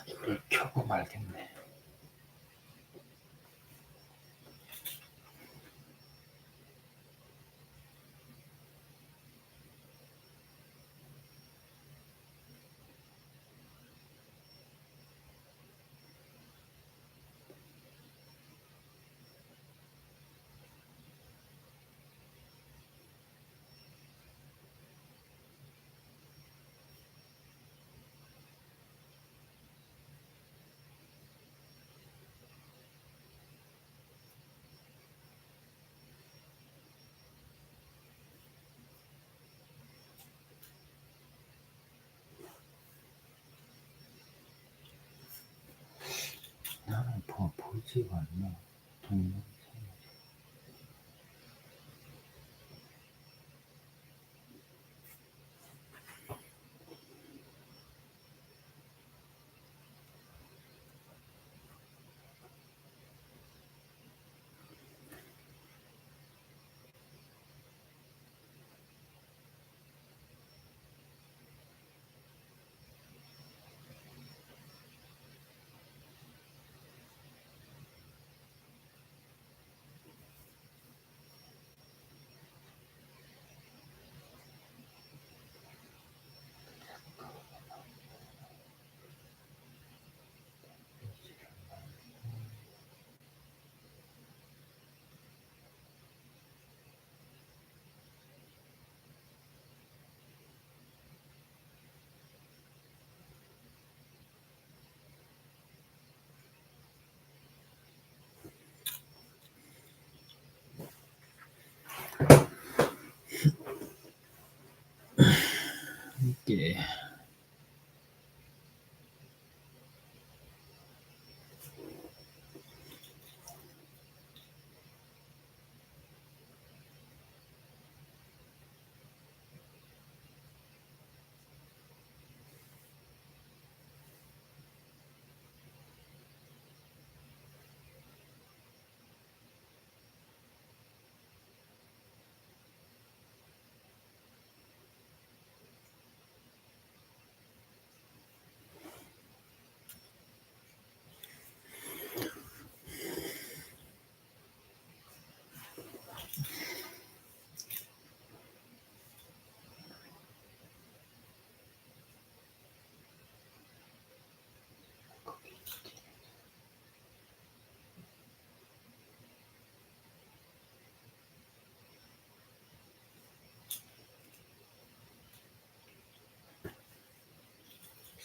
이거를 켜고 말겠네. 나는 보이지가 않나? 이게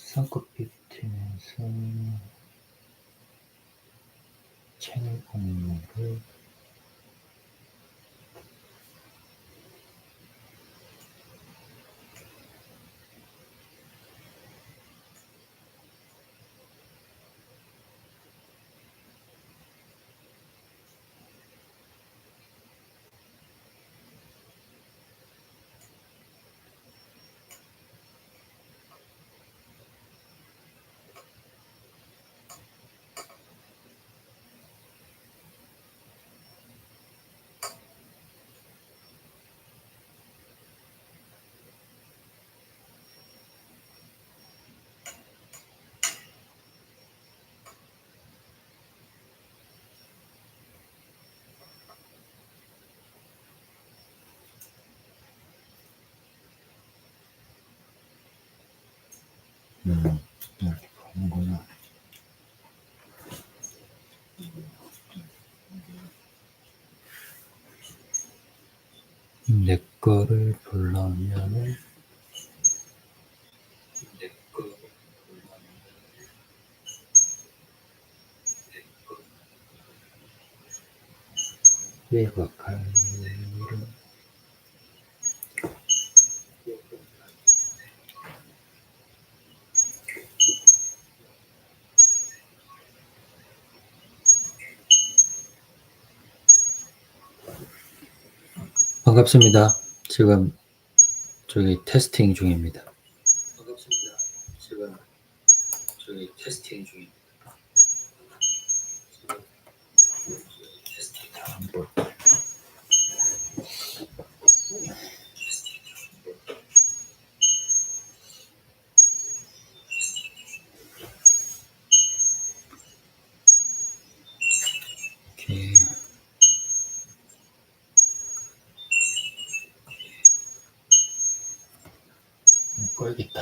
쌍꺼비팀에서 채널 공유를 이렇게 보는구나. 내 거를 보려면은 외곽을 반갑습니다. 지금 저기 테스팅 중입니다. 꺼야겠다.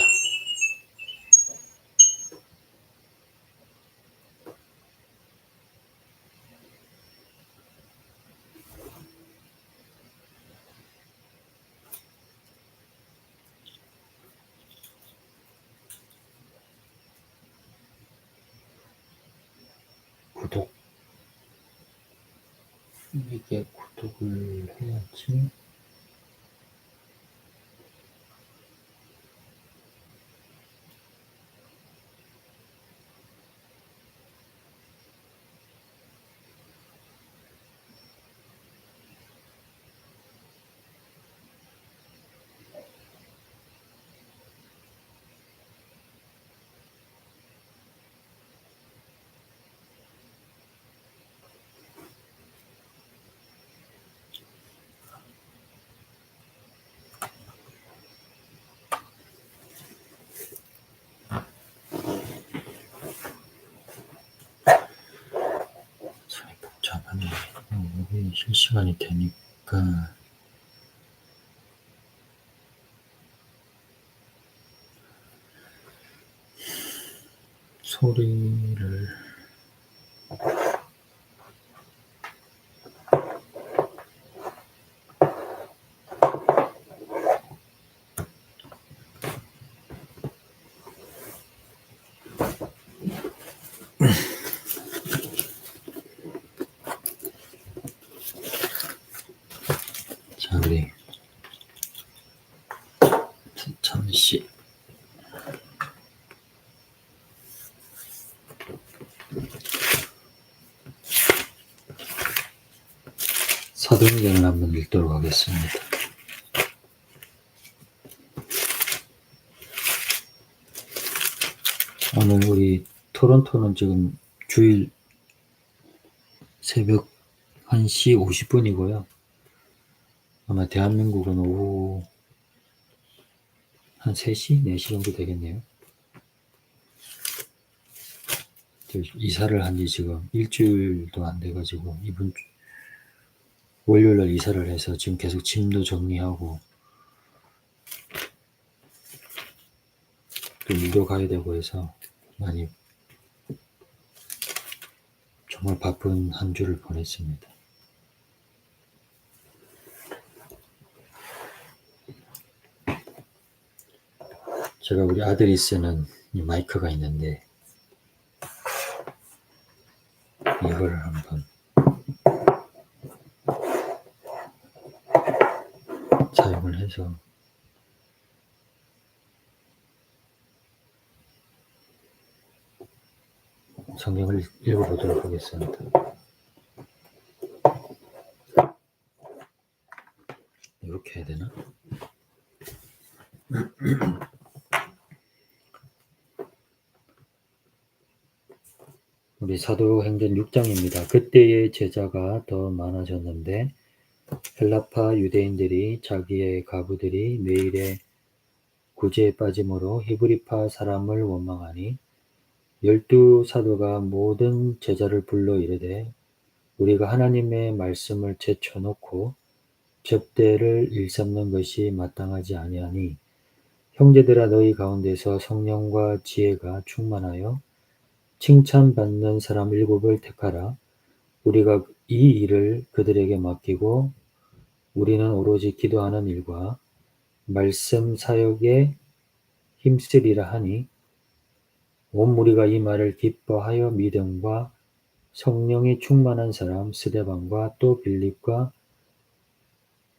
구독. 이게 구독을 해야지. 참 복잡하네. 여기 실시간이 되니까 소리를 자, 우리 잠시 사도행전을 한번 읽도록 하겠습니다. 오늘 우리 토론토는 지금 주일 새벽 1시 50분이고요. 아마 대한민국은 오후 한 3시, 4시 정도 되겠네요. 이사를 한 지 지금 일주일도 안 돼가지고 이번 월요일날 이사를 해서 지금 계속 짐도 정리하고 또 일도 가야 되고 해서 많이 정말 바쁜 한 주를 보냈습니다. 제가 우리 아들이 쓰는 이 마이크가 있는데 이걸 한번 사용을 해서 성경을 읽어보도록 하겠습니다. 이렇게 해야 되나? 우리 사도행전 6장입니다. 그때의 제자가 더 많아졌는데 헬라파 유대인들이 자기의 가부들이 매일의 구제에 빠짐으로 히브리파 사람을 원망하니 12사도가 모든 제자를 불러 이르되 우리가 하나님의 말씀을 제쳐놓고 접대를 일삼는 것이 마땅하지 아니하니 형제들아 너희 가운데서 성령과 지혜가 충만하여 칭찬받는 사람 7을 택하라. 우리가 이 일을 그들에게 맡기고 우리는 오로지 기도하는 일과 말씀 사역에 힘쓰리라 하니 온 무리가 이 말을 기뻐하여 믿음과 성령이 충만한 사람 스데반과 또 빌립과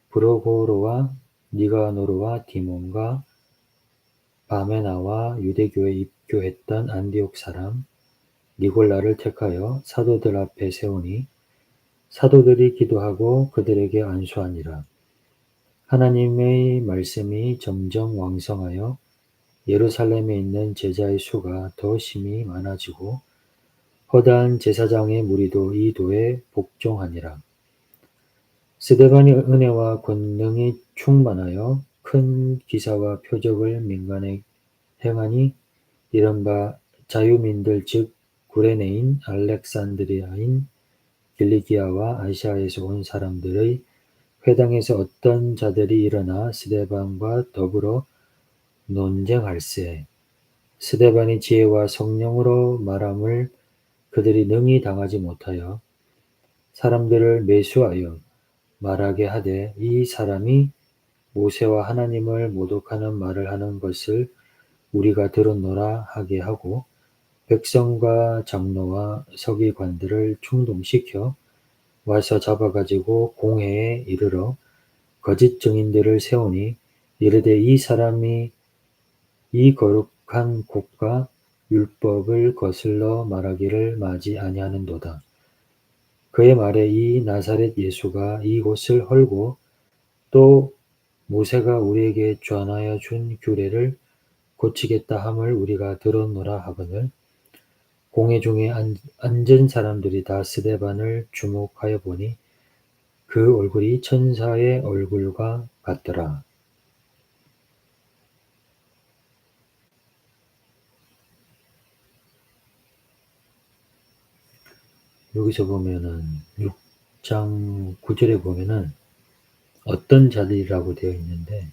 브로고로와 니가노르와 디몬과 바메나와 유대교에 입교했던 안디옥 사람 니골라를 택하여 사도들 앞에 세우니 사도들이 기도하고 그들에게 안수하니라. 하나님의 말씀이 점점 왕성하여 예루살렘에 있는 제자의 수가 더 심히 많아지고 허다한 제사장의 무리도 이 도에 복종하니라. 스데반이 은혜와 권능이 충만하여 큰 기사와 표적을 민간에 행하니 이른바 자유민들 즉 구레네인, 알렉산드리아인, 길리기아와 아시아에서 온 사람들의 회당에서 어떤 자들이 일어나 스데반과 더불어 논쟁할세. 스데반이 지혜와 성령으로 말함을 그들이 능히 당하지 못하여 사람들을 매수하여 말하게 하되 이 사람이 모세와 하나님을 모독하는 말을 하는 것을 우리가 들었노라 하게 하고 백성과 장로와 서기관들을 충동시켜 와서 잡아가지고 공회에 이르러 거짓 증인들을 세우니 이르되 이 사람이 이 거룩한 곳과 율법을 거슬러 말하기를 마지 아니하는도다. 그의 말에 이 나사렛 예수가 이곳을 헐고 또 모세가 우리에게 전하여 준 규례를 고치겠다 함을 우리가 들었노라 하거늘 공회 중에 앉은 사람들이 다 스데반을 주목하여 보니 그 얼굴이 천사의 얼굴과 같더라. 여기서 보면은 6장 9절에 보면은 어떤 자들이라고 되어 있는데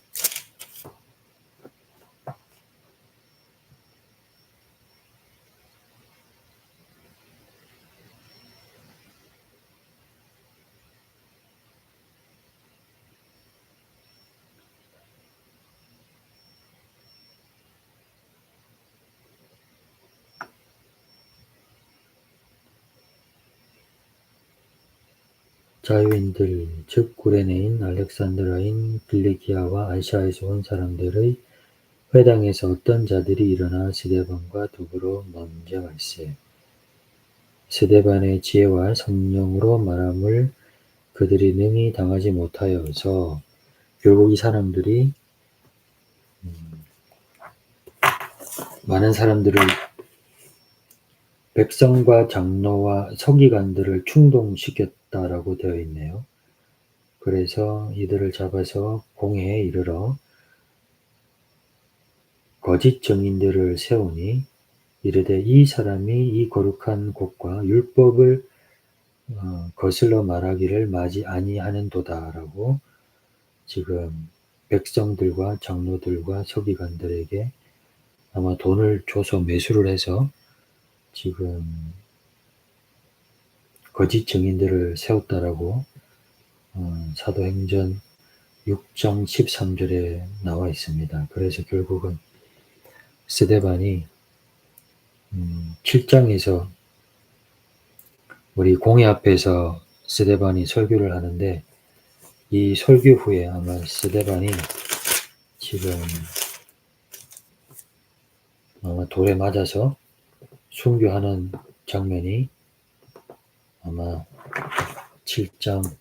자유인들 즉 구레네인, 알렉산드라인, 빌리기아와 아시아에서 온 사람들의 회당에서 어떤 자들이 일어나 스데반과 더불어 논쟁할세. 스데반의 지혜와 성령으로 말함을 그들이 능히 당하지 못하여서 결국 이 사람들이 많은 사람들을 백성과 장로와 서기관들을 충동시켰다라고 되어 있네요. 그래서 이들을 잡아서 공회에 이르러 거짓 증인들을 세우니 이르되 이 사람이 이 거룩한 곳과 율법을 거슬러 말하기를 마지 아니하는도다라고 지금 백성들과 장로들과 서기관들에게 아마 돈을 줘서 매수를 해서 지금 거짓 증인들을 세웠다라고 사도행전 6장 13절에 나와 있습니다. 그래서 결국은 스데반이 7장에서 우리 공회 앞에서 스데반이 설교를 하는데 이 설교 후에 아마 스데반이 지금 아마 돌에 맞아서 순교하는 장면이 아마 7장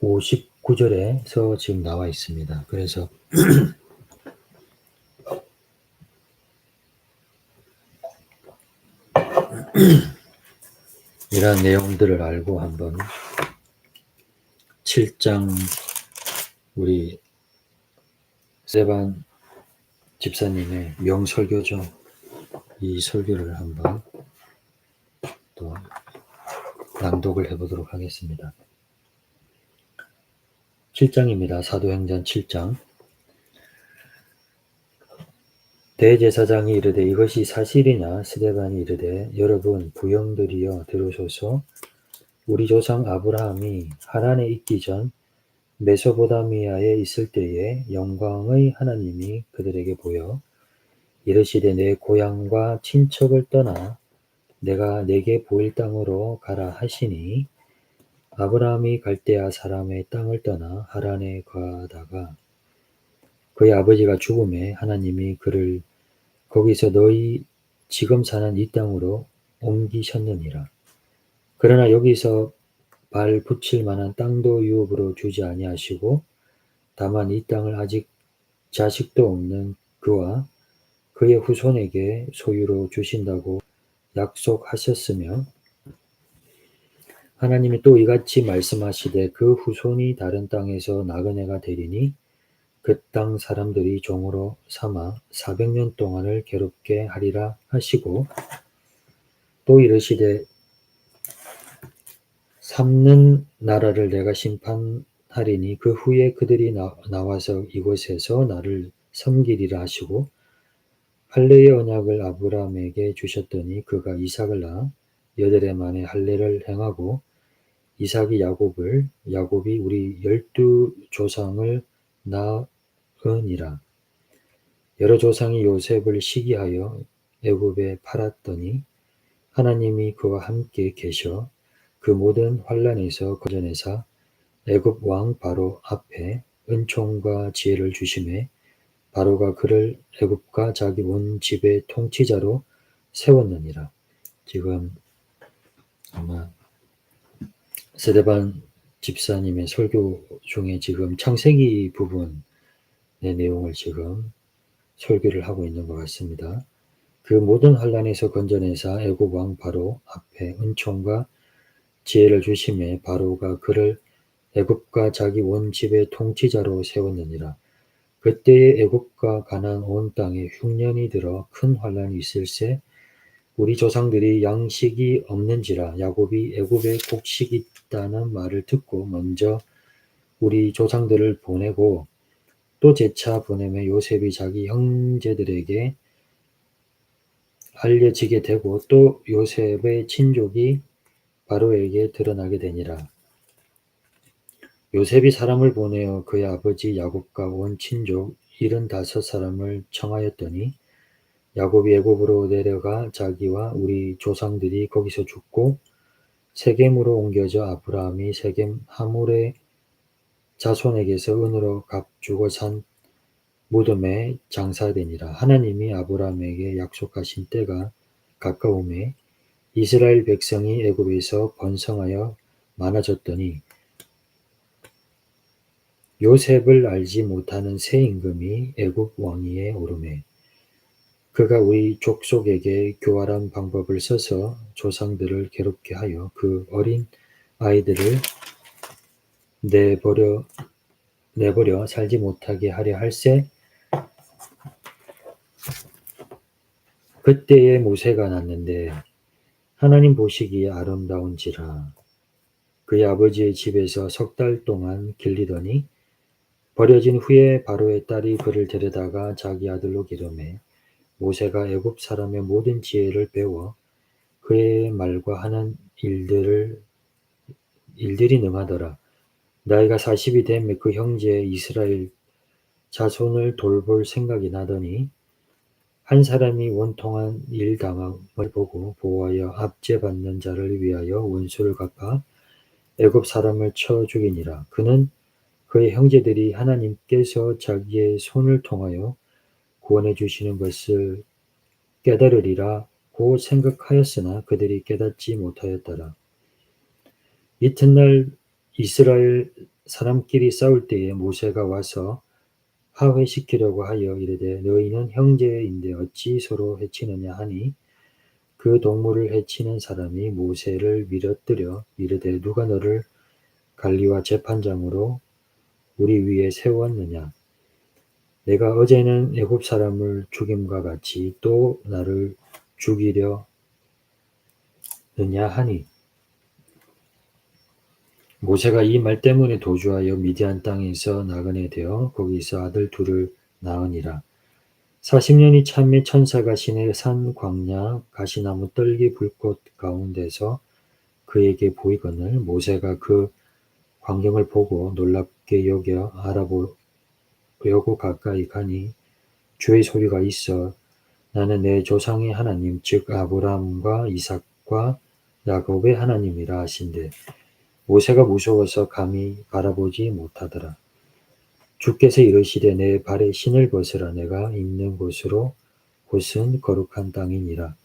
59절에서 지금 나와 있습니다. 그래서 이러한 내용들을 알고 한번 7장 우리 세반 집사님의 명설교죠. 이 설교를 한번 또 낭독을 해보도록 하겠습니다. 7장입니다. 사도행전 7장. 대제사장이 이르되 이것이 사실이냐? 스데반이 이르되 여러분 부형들이여 들으소서. 우리 조상 아브라함이 하란에 있기 전 메소포다미아에 있을 때에 영광의 하나님이 그들에게 보여 이르시되 내 고향과 친척을 떠나 내가 내게 보일 땅으로 가라 하시니 아브라함이 갈대아 사람의 땅을 떠나 하란에 가다가 그의 아버지가 죽음에 하나님이 그를 거기서 너희 지금 사는 이 땅으로 옮기셨느니라. 그러나 여기서 발 붙일 만한 땅도 유업으로 주지 아니하시고 다만 이 땅을 아직 자식도 없는 그와 그의 후손에게 소유로 주신다고 약속하셨으며 하나님이 또 이같이 말씀하시되 그 후손이 다른 땅에서 나그네가 되리니 그 땅 사람들이 종으로 삼아 400년 동안을 괴롭게 하리라 하시고 또 이르시되 삼는 나라를 내가 심판하리니 그 후에 그들이 나와서 이곳에서 나를 섬기리라 하시고 할례의 언약을 아브라함에게 주셨더니 그가 이삭을 낳아 8해 만에 할례를 행하고 이삭이 야곱이 우리 12조상을 낳으니라. 여러 조상이 요셉을 시기하여 애굽에 팔았더니 하나님이 그와 함께 계셔 그 모든 환난에서 건져내사 애굽 왕 바로 앞에 은총과 지혜를 주심에 바로가 그를 애굽과 자기 온 집의 통치자로 세웠느니라. 지금 아마 스데반 집사님의 설교 중에 지금 창세기 부분의 내용을 지금 설교를 하고 있는 것 같습니다. 그 모든 환난에서 건져내사 애굽 왕 바로 앞에 은총과 지혜를 주심에 바로가 그를 애굽과 자기 온 집의 통치자로 세웠느니라. 그때에 애굽과 가나안 온 땅에 흉년이 들어 큰 환난이 있을세 우리 조상들이 양식이 없는지라 야곱이 애굽에 곡식이 있다는 말을 듣고 먼저 우리 조상들을 보내고 또 재차 보내며 요셉이 자기 형제들에게 알려지게 되고 또 요셉의 친족이 바로에게 드러나게 되니라. 요셉이 사람을 보내어 그의 아버지 야곱과 온 친족 75사람을 청하였더니 야곱이 애굽으로 내려가 자기와 우리 조상들이 거기서 죽고 세겜으로 옮겨져 아브라함이 세겜 하물의 자손에게서 은으로 값주고 산 무덤에 장사되니라. 하나님이 아브라함에게 약속하신 때가 가까움에 이스라엘 백성이 애굽에서 번성하여 많아졌더니 요셉을 알지 못하는 새 임금이 애굽 왕위에 오르매 그가 우리 족속에게 교활한 방법을 써서 조상들을 괴롭게 하여 그 어린 아이들을 내버려 살지 못하게 하려 할세 그때에 모세가 났는데 하나님 보시기에 아름다운지라 그의 아버지의 집에서 3달 동안 길리더니 버려진 후에 바로의 딸이 그를 데려다가 자기 아들로 기르매 모세가 애굽 사람의 모든 지혜를 배워 그의 말과 하는 일들이 능하더라. 나이가 40이 되매 그 형제 이스라엘 자손을 돌볼 생각이 나더니 한 사람이 원통한 일 당함을 보고 보호하여 압제받는 자를 위하여 원수를 갚아 애굽 사람을 쳐 죽이니라. 그는 그의 형제들이 하나님께서 자기의 손을 통하여 구원해 주시는 것을 깨달으리라고 생각하였으나 그들이 깨닫지 못하였더라. 이튿날 이스라엘 사람끼리 싸울 때에 모세가 와서 화해시키려고 하여 이르되 너희는 형제인데 어찌 서로 해치느냐 하니 그 동물을 해치는 사람이 모세를 밀어뜨려 이르되 누가 너를 관리와 재판장으로 우리 위에 세웠느냐 내가 어제는 애굽 사람을 죽임과 같이 또 나를 죽이려느냐 하니 모세가 이 말 때문에 도주하여 미디안 땅에서 나그네 되어 거기서 아들 둘을 낳으니라. 40년이 참매 천사가 시내 산 광야 가시나무 떨기 불꽃 가운데서 그에게 보이거늘 모세가 그 광경을 보고 놀랍게 여겨 알아보려고 가까이 가니 주의 소리가 있어 나는 내 조상의 하나님 즉 아브라함과 이삭과 야곱의 하나님이라 하신대 모세가 무서워서 감히 바라보지 못하더라. 주께서 이르시되 내 발에 신을 벗으라 내가 있는 곳으로 곳은 거룩한 땅이니라.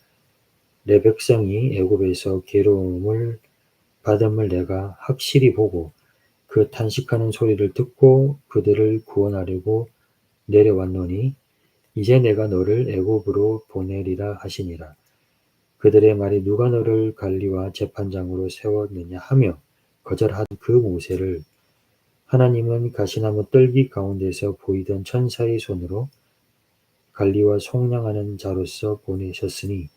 내 백성이 애굽에서 괴로움을 받음을 내가 확실히 보고 그 탄식하는 소리를 듣고 그들을 구원하려고 내려왔노니 이제 내가 너를 애굽으로 보내리라 하시니라. 그들의 말이 누가 너를 관리와 재판장으로 세웠느냐 하며 거절한 그 모세를 하나님은 가시나무 떨기 가운데서 보이던 천사의 손으로 관리와 속량하는 자로서 보내셨으니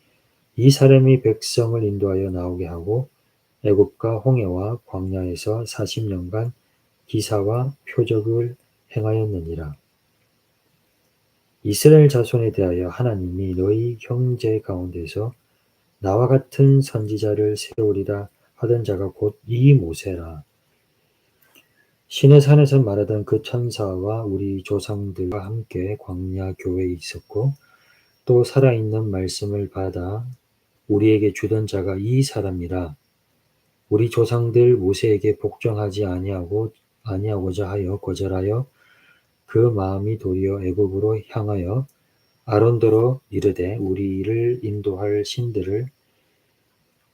이 사람이 백성을 인도하여 나오게 하고 애굽과 홍해와 광야에서 40년간 기사와 표적을 행하였느니라. 이스라엘 자손에 대하여 하나님이 너희 형제 가운데서 나와 같은 선지자를 세우리라 하던 자가 곧 이 모세라. 시내산에서 말하던 그 천사와 우리 조상들과 함께 광야 교회에 있었고 또 살아있는 말씀을 받아 우리에게 주던 자가 이 사람이라. 우리 조상들 모세에게 복종하지 아니하고자 하여 거절하여 그 마음이 도리어 애굽으로 향하여 아론더러 이르되 우리를 인도할 신들을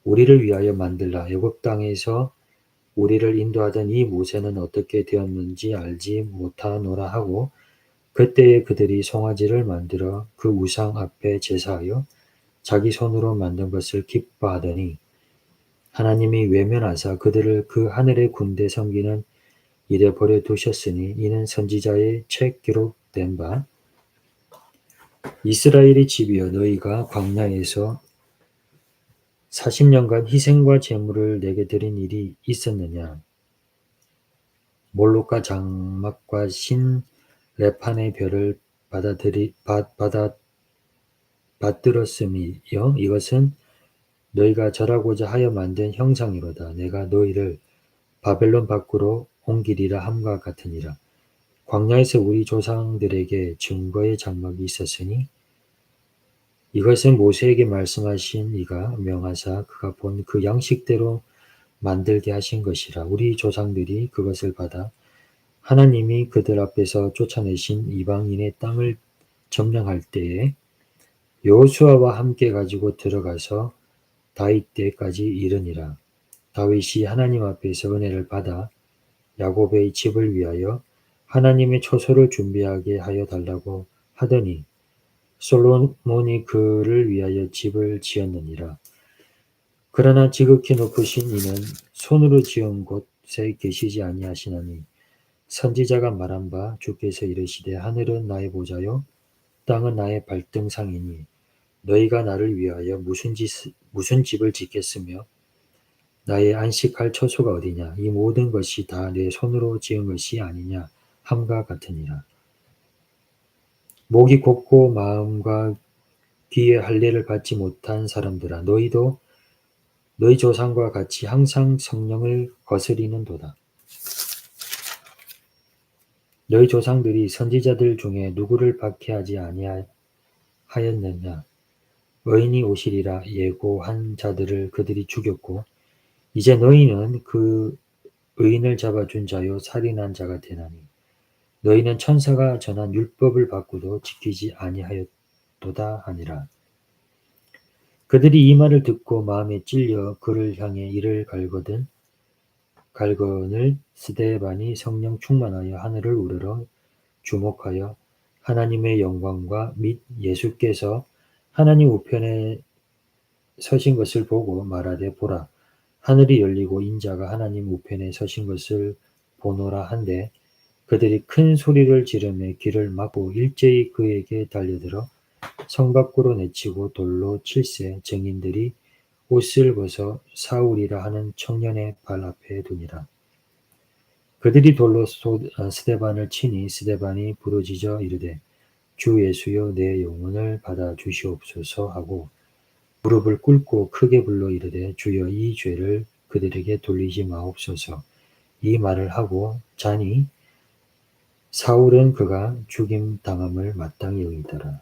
우리를 위하여 만들라. 애굽 땅에서 우리를 인도하던 이 모세는 어떻게 되었는지 알지 못하노라 하고 그때에 그들이 송아지를 만들어 그 우상 앞에 제사하여 자기 손으로 만든 것을 기뻐하더니 하나님이 외면하사 그들을 그 하늘의 군대 섬기는 일에 버려두셨으니 이는 선지자의 책 기록된 바 이스라엘의 집이여 너희가 광야에서 40년간 희생과 제물을 내게 드린 일이 있었느냐. 몰록과 장막과 신 레판의 별을 받들었음이요 이것은 너희가 절하고자 하여 만든 형상이로다. 내가 너희를 바벨론 밖으로 옮기리라 함과 같으니라. 광야에서 우리 조상들에게 증거의 장막이 있었으니 이것은 모세에게 말씀하신 이가 명하사 그가 본 그 양식대로 만들게 하신 것이라. 우리 조상들이 그것을 받아 하나님이 그들 앞에서 쫓아내신 이방인의 땅을 점령할 때에 여호수아와 함께 가지고 들어가서 다윗 때까지 이르니라. 다윗이 하나님 앞에서 은혜를 받아 야곱의 집을 위하여 하나님의 초소를 준비하게 하여 달라고 하더니 솔로몬이 그를 위하여 집을 지었느니라. 그러나 지극히 높으신 이는 손으로 지은 곳에 계시지 아니하시나니 선지자가 말한 바 주께서 이르시되 하늘은 나의 보좌요 땅은 나의 발등상이니 너희가 나를 위하여 무슨 집을 짓겠으며 나의 안식할 처소가 어디냐. 이 모든 것이 다 내 손으로 지은 것이 아니냐 함과 같으니라. 목이 곱고 마음과 귀에 할례를 받지 못한 사람들아 너희도 너희 조상과 같이 항상 성령을 거스리는도다. 너희 조상들이 선지자들 중에 누구를 박해하지 아니하였느냐. 의인이 오시리라 예고한 자들을 그들이 죽였고 이제 너희는 그 의인을 잡아준 자요 살인한 자가 되나니 너희는 천사가 전한 율법을 받고도 지키지 아니하였도다 하니라. 그들이 이 말을 듣고 마음에 찔려 그를 향해 이를 갈거늘 스데반이 성령 충만하여 하늘을 우러러 주목하여 하나님의 영광과 및 예수께서 하나님 우편에 서신 것을 보고 말하되 보라 하늘이 열리고 인자가 하나님 우편에 서신 것을 보노라 한데 그들이 큰 소리를 지르며 귀를 막고 일제히 그에게 달려들어 성 밖으로 내치고 돌로 칠세 증인들이 옷을 벗어 사울이라 하는 청년의 발 앞에 두니라. 그들이 돌로 스데반을 치니 스데반이 부르짖어 이르되 주 예수여 내 영혼을 받아 주시옵소서 하고 무릎을 꿇고 크게 불러 이르되 주여 이 죄를 그들에게 돌리지 마옵소서. 이 말을 하고 자니 사울은 그가 죽임 당함을 마땅히 여기더라.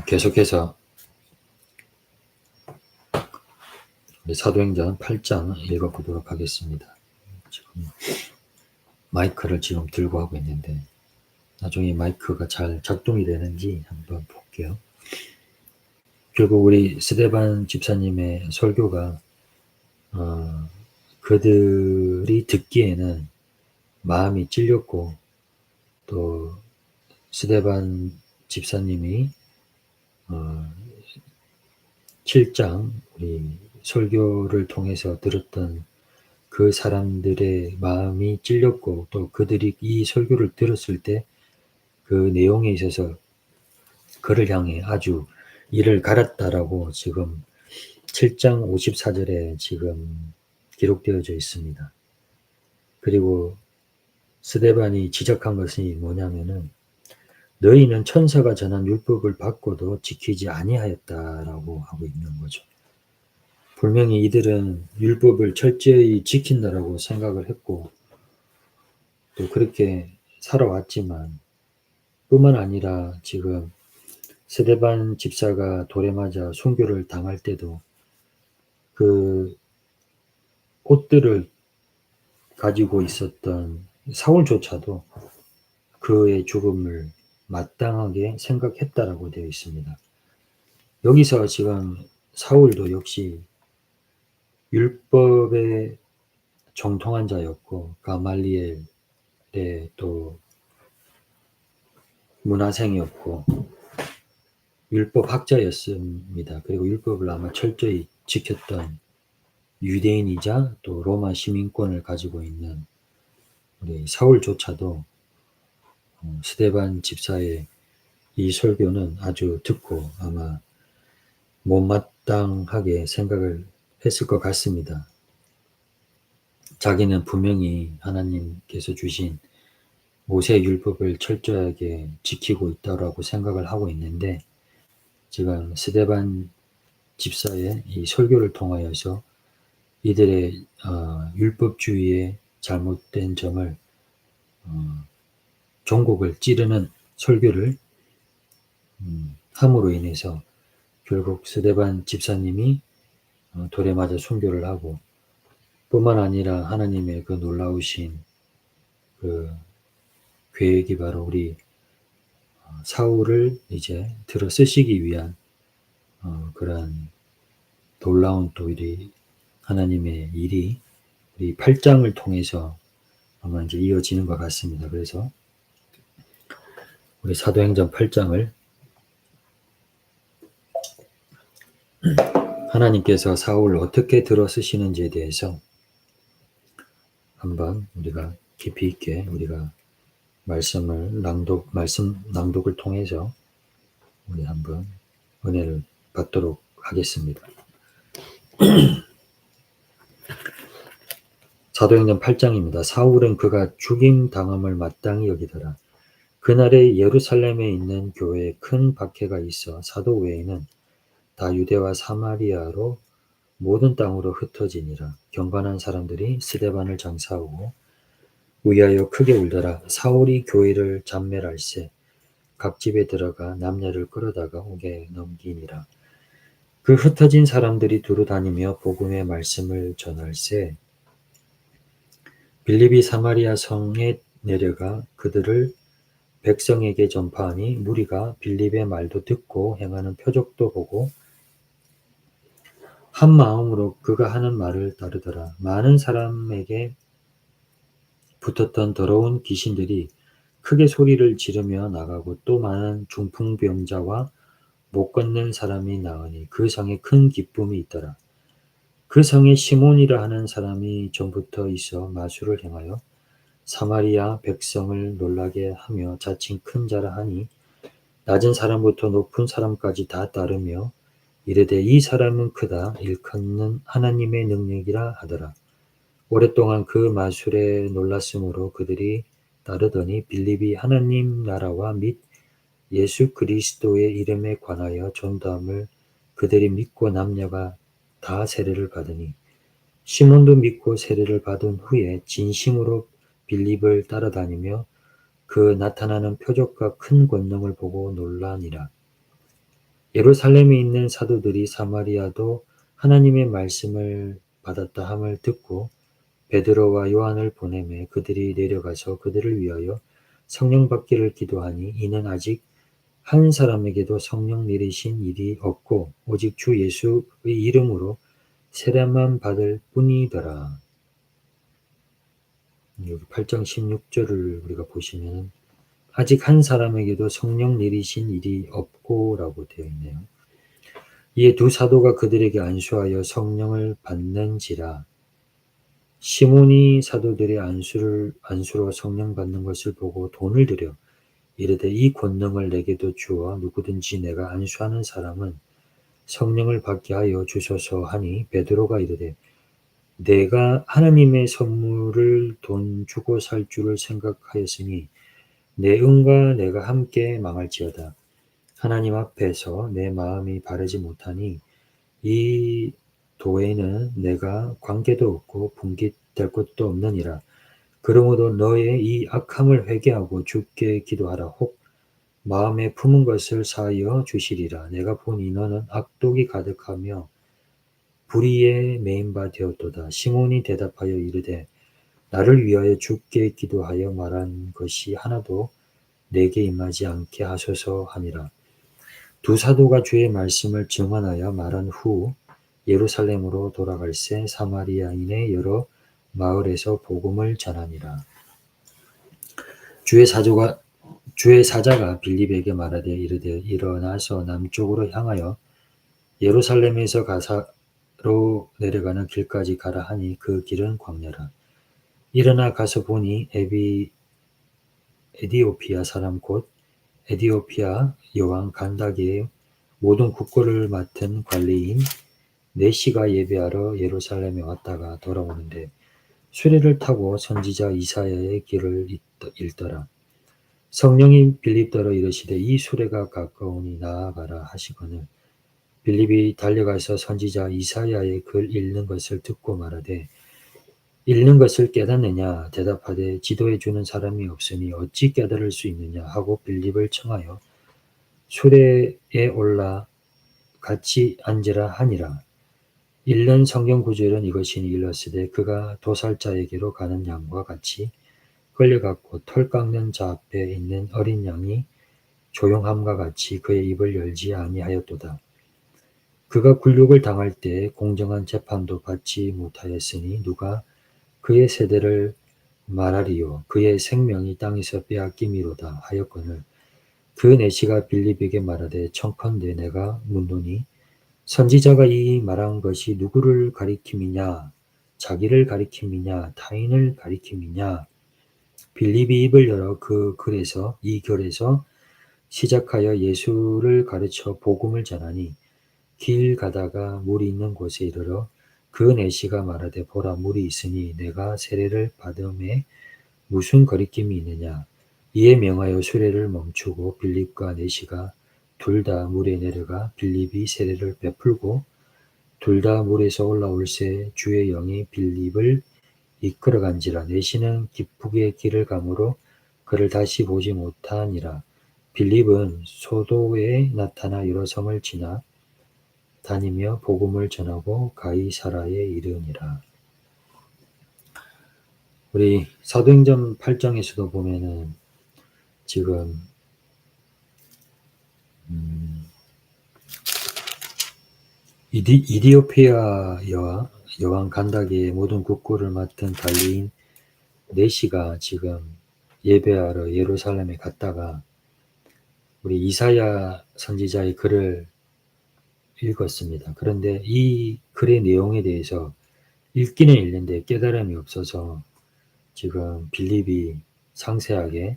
계속해서 사도행전 8장 읽어보도록 하겠습니다. 지금 마이크를 지금 들고 하고 있는데 나중에 마이크가 잘 작동이 되는지 한번 볼게요. 결국 우리 스데반 집사님의 설교가 그들이 듣기에는 마음이 찔렸고 또 스데반 집사님이 7장 우리 설교를 통해서 들었던 그 사람들의 마음이 찔렸고 또 그들이 이 설교를 들었을 때 그 내용에 있어서 그를 향해 아주 이를 갈았다라고 지금 7장 54절에 지금 기록되어져 있습니다. 그리고 스데반이 지적한 것이 뭐냐면은 너희는 천사가 전한 율법을 받고도 지키지 아니하였다라고 하고 있는 거죠. 분명히 이들은 율법을 철저히 지킨다라고 생각을 했고 또 그렇게 살아왔지만 뿐만 아니라 지금 스데반 집사가 돌에 맞아 순교를 당할 때도 그 옷들을 가지고 있었던 사울조차도 그의 죽음을 마땅하게 생각했다라고 되어 있습니다. 여기서 지금 사울도 역시 율법에 정통한 자였고 가말리엘의 또 문화생이었고 율법 학자였습니다. 그리고 율법을 아마 철저히 지켰던 유대인이자 또 로마 시민권을 가지고 있는 우리 사울조차도 스데반 집사의 이 설교는 아주 듣고 아마 못마땅하게 생각을 했을 것 같습니다. 자기는 분명히 하나님께서 주신 모세 율법을 철저하게 지키고 있다고 생각을 하고 있는데 지금 스데반 집사의 이 설교를 통하여서 이들의 율법주의의 잘못된 점을 종곡을 찌르는 설교를 함으로 인해서 결국 스데반 집사님이 돌에 맞아 순교를 하고 뿐만 아니라 하나님의 그 놀라우신 그 계획이 바로 우리 사울을 이제 들어 쓰시기 위한 그러한 놀라운 또 우리 하나님의 일이 우리 8장을 통해서 아마 이제 이어지는 것 같습니다. 그래서 우리 사도행전 8장을 하나님께서 사울을 어떻게 들어 쓰시는지에 대해서 한번 우리가 깊이 있게 우리가 말씀 낭독을 통해서 우리 한번 은혜를 받도록 하겠습니다. 사도행전 8장입니다. 사울은 그가 죽임 당함을 마땅히 여기더라. 그날에 예루살렘에 있는 교회에 큰 박해가 있어 사도 외에는 다 유대와 사마리아로 모든 땅으로 흩어지니라. 경건한 사람들이 스데반을 장사하고 위하여 크게 울더라. 사울이 교회를 잡멸할세 각 집에 들어가 남녀를 끌어다가 옥에 넘기니라. 그 흩어진 사람들이 두루 다니며 복음의 말씀을 전할세 빌립이 사마리아 성에 내려가 그들을 백성에게 전파하니 무리가 빌립의 말도 듣고 행하는 표적도 보고 한 마음으로 그가 하는 말을 따르더라. 많은 사람에게 붙었던 더러운 귀신들이 크게 소리를 지르며 나가고 또 많은 중풍병자와 못 걷는 사람이 나으니 그 성에 큰 기쁨이 있더라. 그 성에 시몬이라 하는 사람이 전부터 있어 마술을 행하여 사마리아 백성을 놀라게 하며 자칭 큰 자라 하니 낮은 사람부터 높은 사람까지 다 따르며 이르되 이 사람은 크다 일컫는 하나님의 능력이라 하더라. 오랫동안 그 마술에 놀랐으므로 그들이 따르더니 빌립이 하나님 나라와 및 예수 그리스도의 이름에 관하여 전도함을 그들이 믿고 남녀가 다 세례를 받으니 시몬도 믿고 세례를 받은 후에 진심으로 빌립을 따라다니며 그 나타나는 표적과 큰 권능을 보고 놀라니라. 예루살렘에 있는 사도들이 사마리아도 하나님의 말씀을 받았다 함을 듣고 베드로와 요한을 보내매 그들이 내려가서 그들을 위하여 성령 받기를 기도하니 이는 아직 한 사람에게도 성령 내리신 일이 없고 오직 주 예수의 이름으로 세례만 받을 뿐이더라. 여기 8장 16절을 우리가 보시면 아직 한 사람에게도 성령 내리신 일이 없고 라고 되어 있네요. 이에 두 사도가 그들에게 안수하여 성령을 받는지라. 시몬이 사도들의 안수로 성령 받는 것을 보고 돈을 들여 이르되 이 권능을 내게도 주어 누구든지 내가 안수하는 사람은 성령을 받게 하여 주소서 하니 베드로가 이르되 내가 하나님의 선물을 돈 주고 살 줄을 생각하였으니 내 은과 내가 함께 망할지어다. 하나님 앞에서 내 마음이 바르지 못하니 이 도에는 내가 관계도 없고 분깃될 것도 없느니라. 그러므로 너의 이 악함을 회개하고 주께 기도하라. 혹 마음에 품은 것을 사하여 주시리라. 내가 보니 너는 악독이 가득하며 불의에 매인 바 되었도다. 시몬이 대답하여 이르되 나를 위하여 주께 기도하여 말한 것이 하나도 내게 임하지 않게 하소서 하니라. 두 사도가 주의 말씀을 증언하여 말한 후 예루살렘으로 돌아갈새 사마리아인의 여러 마을에서 복음을 전하니라. 주의 사자가 빌립에게 말하되 이르되 일어나서 남쪽으로 향하여 예루살렘에서 가사로 내려가는 길까지 가라 하니 그 길은 광야라. 일어나 가서 보니 에디오피아 사람 곧 에디오피아 여왕 간다게의 모든 국고를 맡은 관리인 네시가 예배하러 예루살렘에 왔다가 돌아오는데 수레를 타고 선지자 이사야의 길을 읽더라. 성령이 빌립더러 이르시되 이 수레가 가까우니 나아가라 하시거늘 빌립이 달려가서 선지자 이사야의 글 읽는 것을 듣고 말하되 읽는 것을 깨닫느냐 대답하되 지도해 주는 사람이 없으니 어찌 깨달을 수 있느냐 하고 빌립을 청하여 수레에 올라 같이 앉으라 하니라. 읽는 성경 구절은 이것이니 일렀으되 그가 도살자에게로 가는 양과 같이 끌려갔고 털 깎는 자 앞에 있는 어린 양이 조용함과 같이 그의 입을 열지 아니하였도다. 그가 굴욕을 당할 때 공정한 재판도 받지 못하였으니 누가 그의 세대를 말하리요. 그의 생명이 땅에서 빼앗김이로다 하였거늘 그 내시가 빌립에게 말하되 청컨대 내가 묻노니 선지자가 이 말한 것이 누구를 가리킴이냐 자기를 가리킴이냐 타인을 가리킴이냐 빌립이 입을 열어 이 글에서 시작하여 예수를 가르쳐 복음을 전하니 길 가다가 물이 있는 곳에 이르러 그 내시가 말하되 보라 물이 있으니 내가 세례를 받음에 무슨 거리낌이 있느냐 이에 명하여 수레를 멈추고 빌립과 내시가 둘 다 물에 내려가 빌립이 세례를 베풀고 둘 다 물에서 올라올새 주의 영이 빌립을 이끌어간지라. 내시는 기쁘게 길을 가므로 그를 다시 보지 못하니라. 빌립은 소도에 나타나 여러 성을 지나 다니며 복음을 전하고 가이사라에 이르니라. 우리 사도행전 8장에서도 보면은 지금 이디오피아 여왕 간다게의 모든 국고를 맡은 관리인 네시가 지금 예배하러 예루살렘에 갔다가 우리 이사야 선지자의 글을 읽었습니다. 그런데 이 글의 내용에 대해서 읽기는 읽는데 깨달음이 없어서 지금 빌립이 상세하게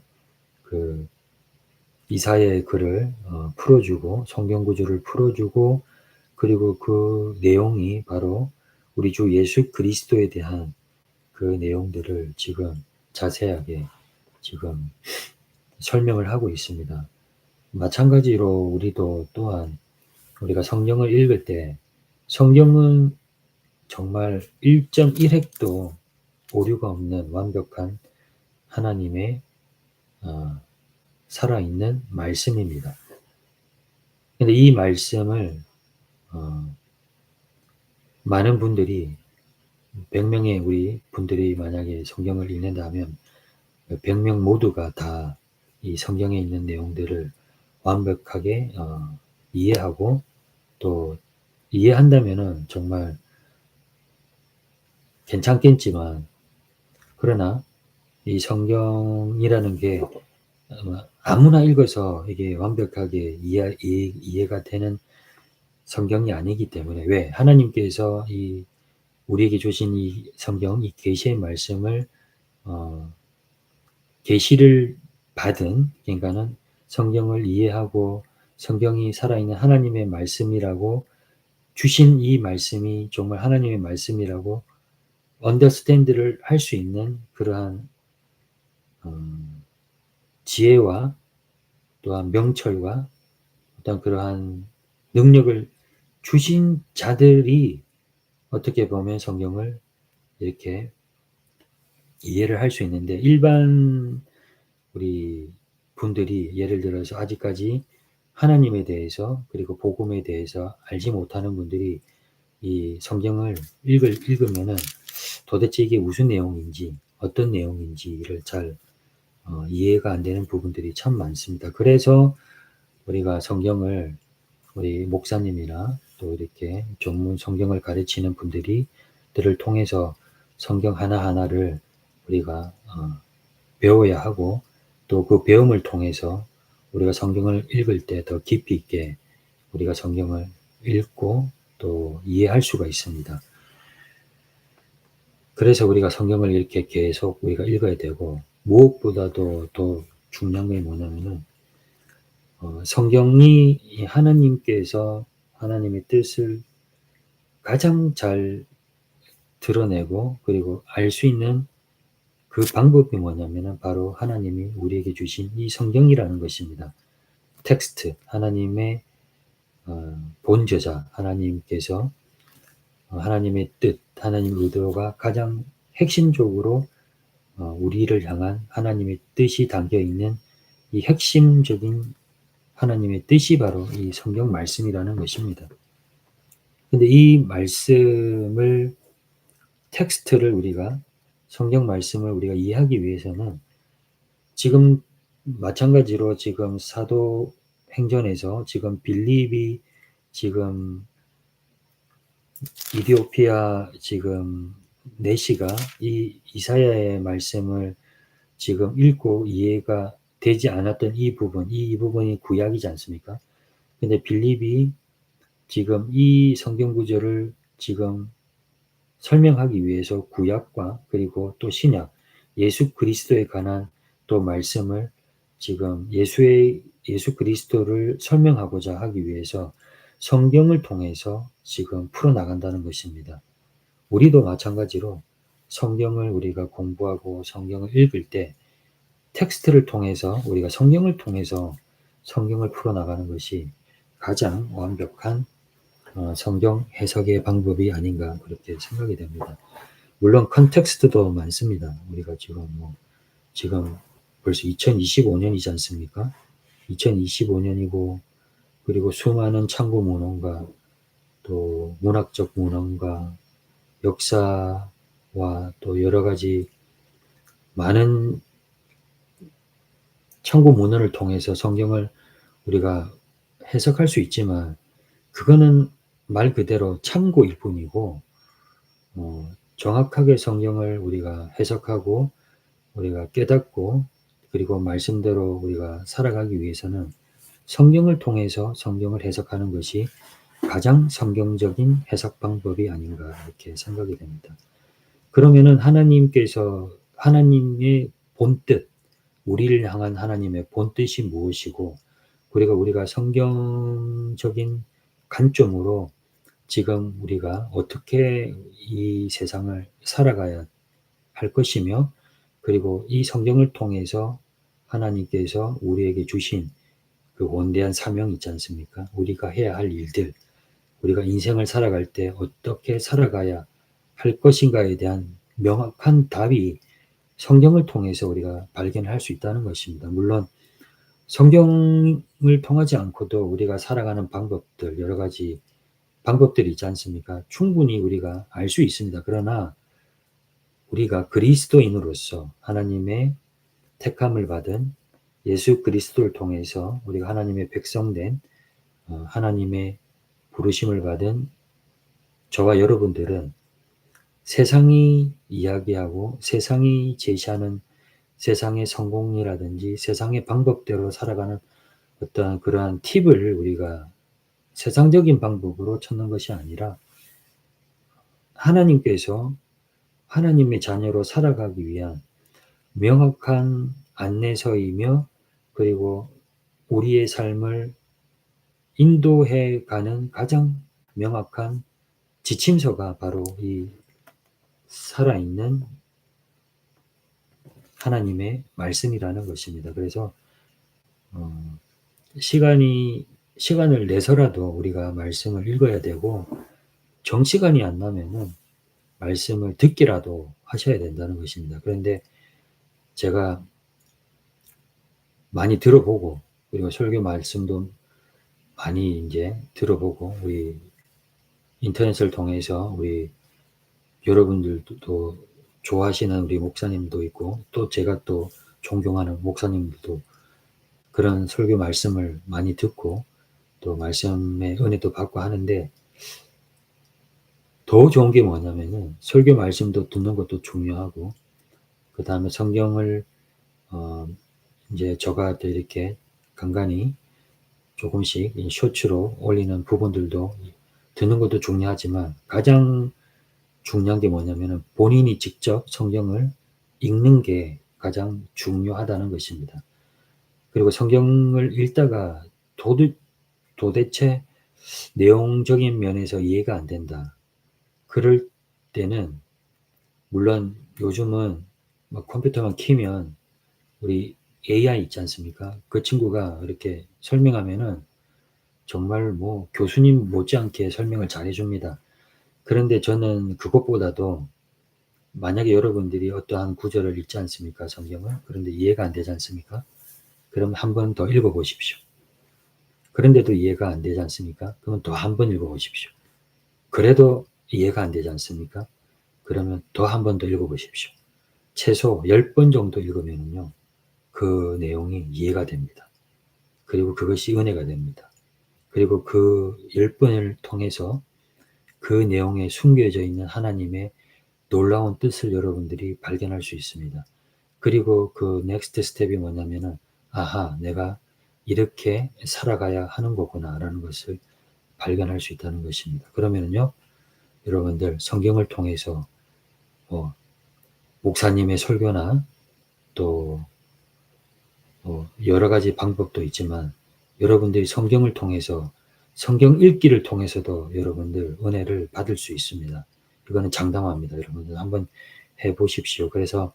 그 이사야의 글을 풀어주고 성경 구절을 풀어주고 그리고 그 내용이 바로 우리 주 예수 그리스도에 대한 그 내용들을 지금 자세하게 지금 설명을 하고 있습니다. 마찬가지로 우리도 또한 우리가 성경을 읽을 때 성경은 정말 1.1획도 오류가 없는 완벽한 하나님의 살아있는 말씀입니다. 근데 이 말씀을 많은 분들이 100명의 우리 분들이 만약에 성경을 읽는다면 100명 모두가 다 이 성경에 있는 내용들을 완벽하게 이해하고 또 이해한다면은 정말 괜찮겠지만 그러나 이 성경이라는 게 아무나 읽어서 이게 완벽하게 이해가 되는 성경이 아니기 때문에 왜 하나님께서 이 우리에게 주신 이 성경 이 계시의 말씀을 계시를 받은, 그러니까는 성경을 이해하고 성경이 살아있는 하나님의 말씀이라고 주신 이 말씀이 정말 하나님의 말씀이라고 언더스탠드를 할 수 있는 그러한 지혜와 또한 명철과 어떤 그러한 능력을 주신 자들이 어떻게 보면 성경을 이렇게 이해를 할 수 있는데, 일반 우리 분들이 예를 들어서 아직까지 하나님에 대해서 그리고 복음에 대해서 알지 못하는 분들이 이 성경을 읽으면은 도대체 이게 무슨 내용인지 어떤 내용인지를 잘 이해가 안 되는 부분들이 참 많습니다. 그래서 우리가 성경을 우리 목사님이나 또 이렇게 전문 성경을 가르치는 분들이 들을 통해서 성경 하나하나를 우리가 배워야 하고, 또 그 배움을 통해서 우리가 성경을 읽을 때 더 깊이 있게 우리가 성경을 읽고 또 이해할 수가 있습니다. 그래서 우리가 성경을 이렇게 계속 우리가 읽어야 되고, 무엇보다도 더 중요한 게 뭐냐면은 성경이 하나님께서 하나님의 뜻을 가장 잘 드러내고 그리고 알 수 있는 그 방법이 뭐냐면은 바로 하나님이 우리에게 주신 이 성경이라는 것입니다. 텍스트, 하나님의 본저자, 하나님께서 하나님의 뜻, 하나님의 의도가 가장 핵심적으로 우리를 향한 하나님의 뜻이 담겨 있는 이 핵심적인 하나님의 뜻이 바로 이 성경 말씀이라는 것입니다. 근데 이 말씀을, 텍스트를 우리가, 성경 말씀을 우리가 이해하기 위해서는 지금 마찬가지로 지금 사도행전에서 지금 빌립이 지금 이디오피아 지금 내시가 이 이사야의 말씀을 지금 읽고 이해가 되지 않았던 이 부분이 구약이지 않습니까? 근데 빌립이 지금 이 성경 구절을 지금 설명하기 위해서 구약과 그리고 또 신약, 예수 그리스도에 관한 또 말씀을 지금 예수 그리스도를 설명하고자 하기 위해서 성경을 통해서 지금 풀어나간다는 것입니다. 우리도 마찬가지로 성경을 우리가 공부하고 성경을 읽을 때 텍스트를 통해서, 우리가 성경을 통해서 성경을 풀어나가는 것이 가장 완벽한 성경 해석의 방법이 아닌가 그렇게 생각이 됩니다. 물론 컨텍스트도 많습니다. 우리가 지금 벌써 2025년이지 않습니까? 2025년이고 그리고 수많은 참고 문헌과 또 문학적 문헌과 역사와 또 여러 가지 많은 참고 문헌을 통해서 성경을 우리가 해석할 수 있지만, 그거는 말 그대로 참고일 뿐이고 정확하게 성경을 우리가 해석하고 우리가 깨닫고 그리고 말씀대로 우리가 살아가기 위해서는 성경을 통해서 성경을 해석하는 것이 가장 성경적인 해석 방법이 아닌가 이렇게 생각이 됩니다. 그러면은 하나님의 본뜻, 우리를 향한 하나님의 본뜻이 무엇이고, 그리고 우리가 성경적인 관점으로 지금 우리가 어떻게 이 세상을 살아가야 할 것이며, 그리고 이 성경을 통해서 하나님께서 우리에게 주신 그 원대한 사명이 있지 않습니까? 우리가 해야 할 일들, 우리가 인생을 살아갈 때 어떻게 살아가야 할 것인가에 대한 명확한 답이 성경을 통해서 우리가 발견할 수 있다는 것입니다. 물론 성경을 통하지 않고도 우리가 살아가는 방법들, 여러 가지 방법들이 있지 않습니까? 충분히 우리가 알 수 있습니다. 그러나 우리가 그리스도인으로서 하나님의 택함을 받은 예수 그리스도를 통해서 우리가 하나님의 백성된 하나님의 부르심을 받은 저와 여러분들은 세상이 이야기하고 세상이 제시하는 세상의 성공이라든지 세상의 방법대로 살아가는 어떤 그러한 팁을 우리가 세상적인 방법으로 찾는 것이 아니라, 하나님께서 하나님의 자녀로 살아가기 위한 명확한 안내서이며 그리고 우리의 삶을 인도해 가는 가장 명확한 지침서가 바로 이 살아있는 하나님의 말씀이라는 것입니다. 그래서 어, 시간을 내서라도 우리가 말씀을 읽어야 되고 정시간이 안 나면은 말씀을 듣기라도 하셔야 된다는 것입니다. 그런데 제가 많이 들어보고 그리고 설교 말씀도 많이 이제 들어보고 우리 인터넷을 통해서 우리 여러분들도 좋아하시는 우리 목사님도 있고 또 제가 또 존경하는 목사님들도 그런 설교 말씀을 많이 듣고 또 말씀의 은혜도 받고 하는데 더 좋은 게 뭐냐면은 설교 말씀도 듣는 것도 중요하고 그 다음에 성경을 이제 저가 이렇게 간간히 조금씩 쇼츠로 올리는 부분들도 듣는 것도 중요하지만 가장 중요한 게 뭐냐면은 본인이 직접 성경을 읽는 게 가장 중요하다는 것입니다. 그리고 성경을 읽다가 도대체 내용적인 면에서 이해가 안 된다. 그럴 때는 물론 요즘은 막 컴퓨터만 키면 우리 AI 있지 않습니까? 그 친구가 이렇게 설명하면은 정말 뭐 교수님 못지않게 설명을 잘 해줍니다. 그런데 저는 그것보다도 만약에 여러분들이 어떠한 구절을 읽지 않습니까? 성경을. 그런데 이해가 안 되지 않습니까? 그럼 한 번 더 읽어보십시오. 그런데도 이해가 안 되지 않습니까? 그러면 또 한 번 읽어보십시오. 그래도 이해가 안 되지 않습니까? 그러면 더 한 번 더 읽어보십시오. 최소 10번 정도 읽으면요. 그 내용이 이해가 됩니다. 그리고 그것이 은혜가 됩니다. 그리고 그 10번을 통해서 그 내용에 숨겨져 있는 하나님의 놀라운 뜻을 여러분들이 발견할 수 있습니다. 그리고 그 넥스트 스텝이 뭐냐면은 아하, 내가 이렇게 살아가야 하는 거구나 라는 것을 발견할 수 있다는 것입니다. 그러면은요, 여러분들 성경을 통해서 목사님의 설교나 또 여러 가지 방법도 있지만 여러분들이 성경을 통해서 성경 읽기를 통해서도 여러분들 은혜를 받을 수 있습니다. 이거는 장담합니다. 여러분들 한번 해보십시오. 그래서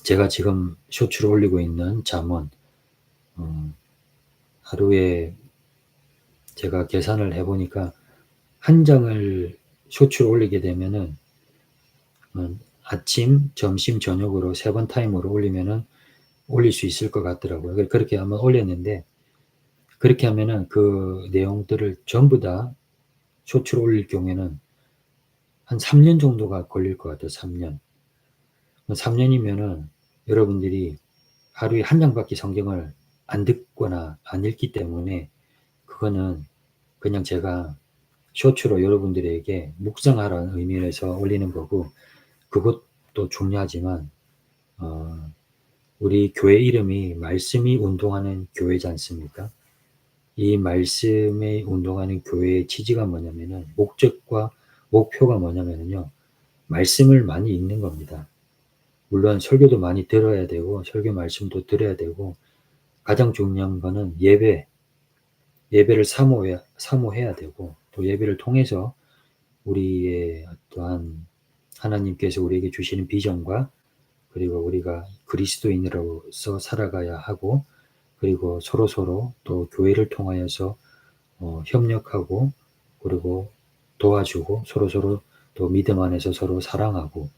제가 지금 쇼츠를 올리고 있는 잠언 하루에 제가 계산을 해보니까 한 장을 쇼츠를 올리게 되면은 아침, 점심, 저녁으로 3번 타임으로 올리면은 올릴 수 있을 것 같더라고요. 그렇게 한번 올렸는데 그렇게 하면은 그 내용들을 전부 다 쇼츠로 올릴 경우에는 한 3년 정도가 걸릴 것 같아요. 3년. 3년이면은 여러분들이 하루에 한 장밖에 성경을 안 듣거나 안 읽기 때문에 그거는 그냥 제가 쇼츠로 여러분들에게 묵상하라는 의미에서 올리는 거고 그것도 중요하지만 우리 교회 이름이 말씀이 운동하는 교회지 않습니까? 이 말씀에 운동하는 교회의 취지가 뭐냐면은 목적과 목표가 뭐냐면요. 말씀을 많이 읽는 겁니다. 물론 설교도 많이 들어야 되고 설교 말씀도 들어야 되고 가장 중요한 거는 예배를 사모해야 되고 또 예배를 통해서 우리의 어떠한 하나님께서 우리에게 주시는 비전과 그리고 우리가 그리스도인으로서 살아가야 하고 그리고 서로서로 또 교회를 통하여서 협력하고 그리고 도와주고 서로서로 또 믿음 안에서 서로 사랑하고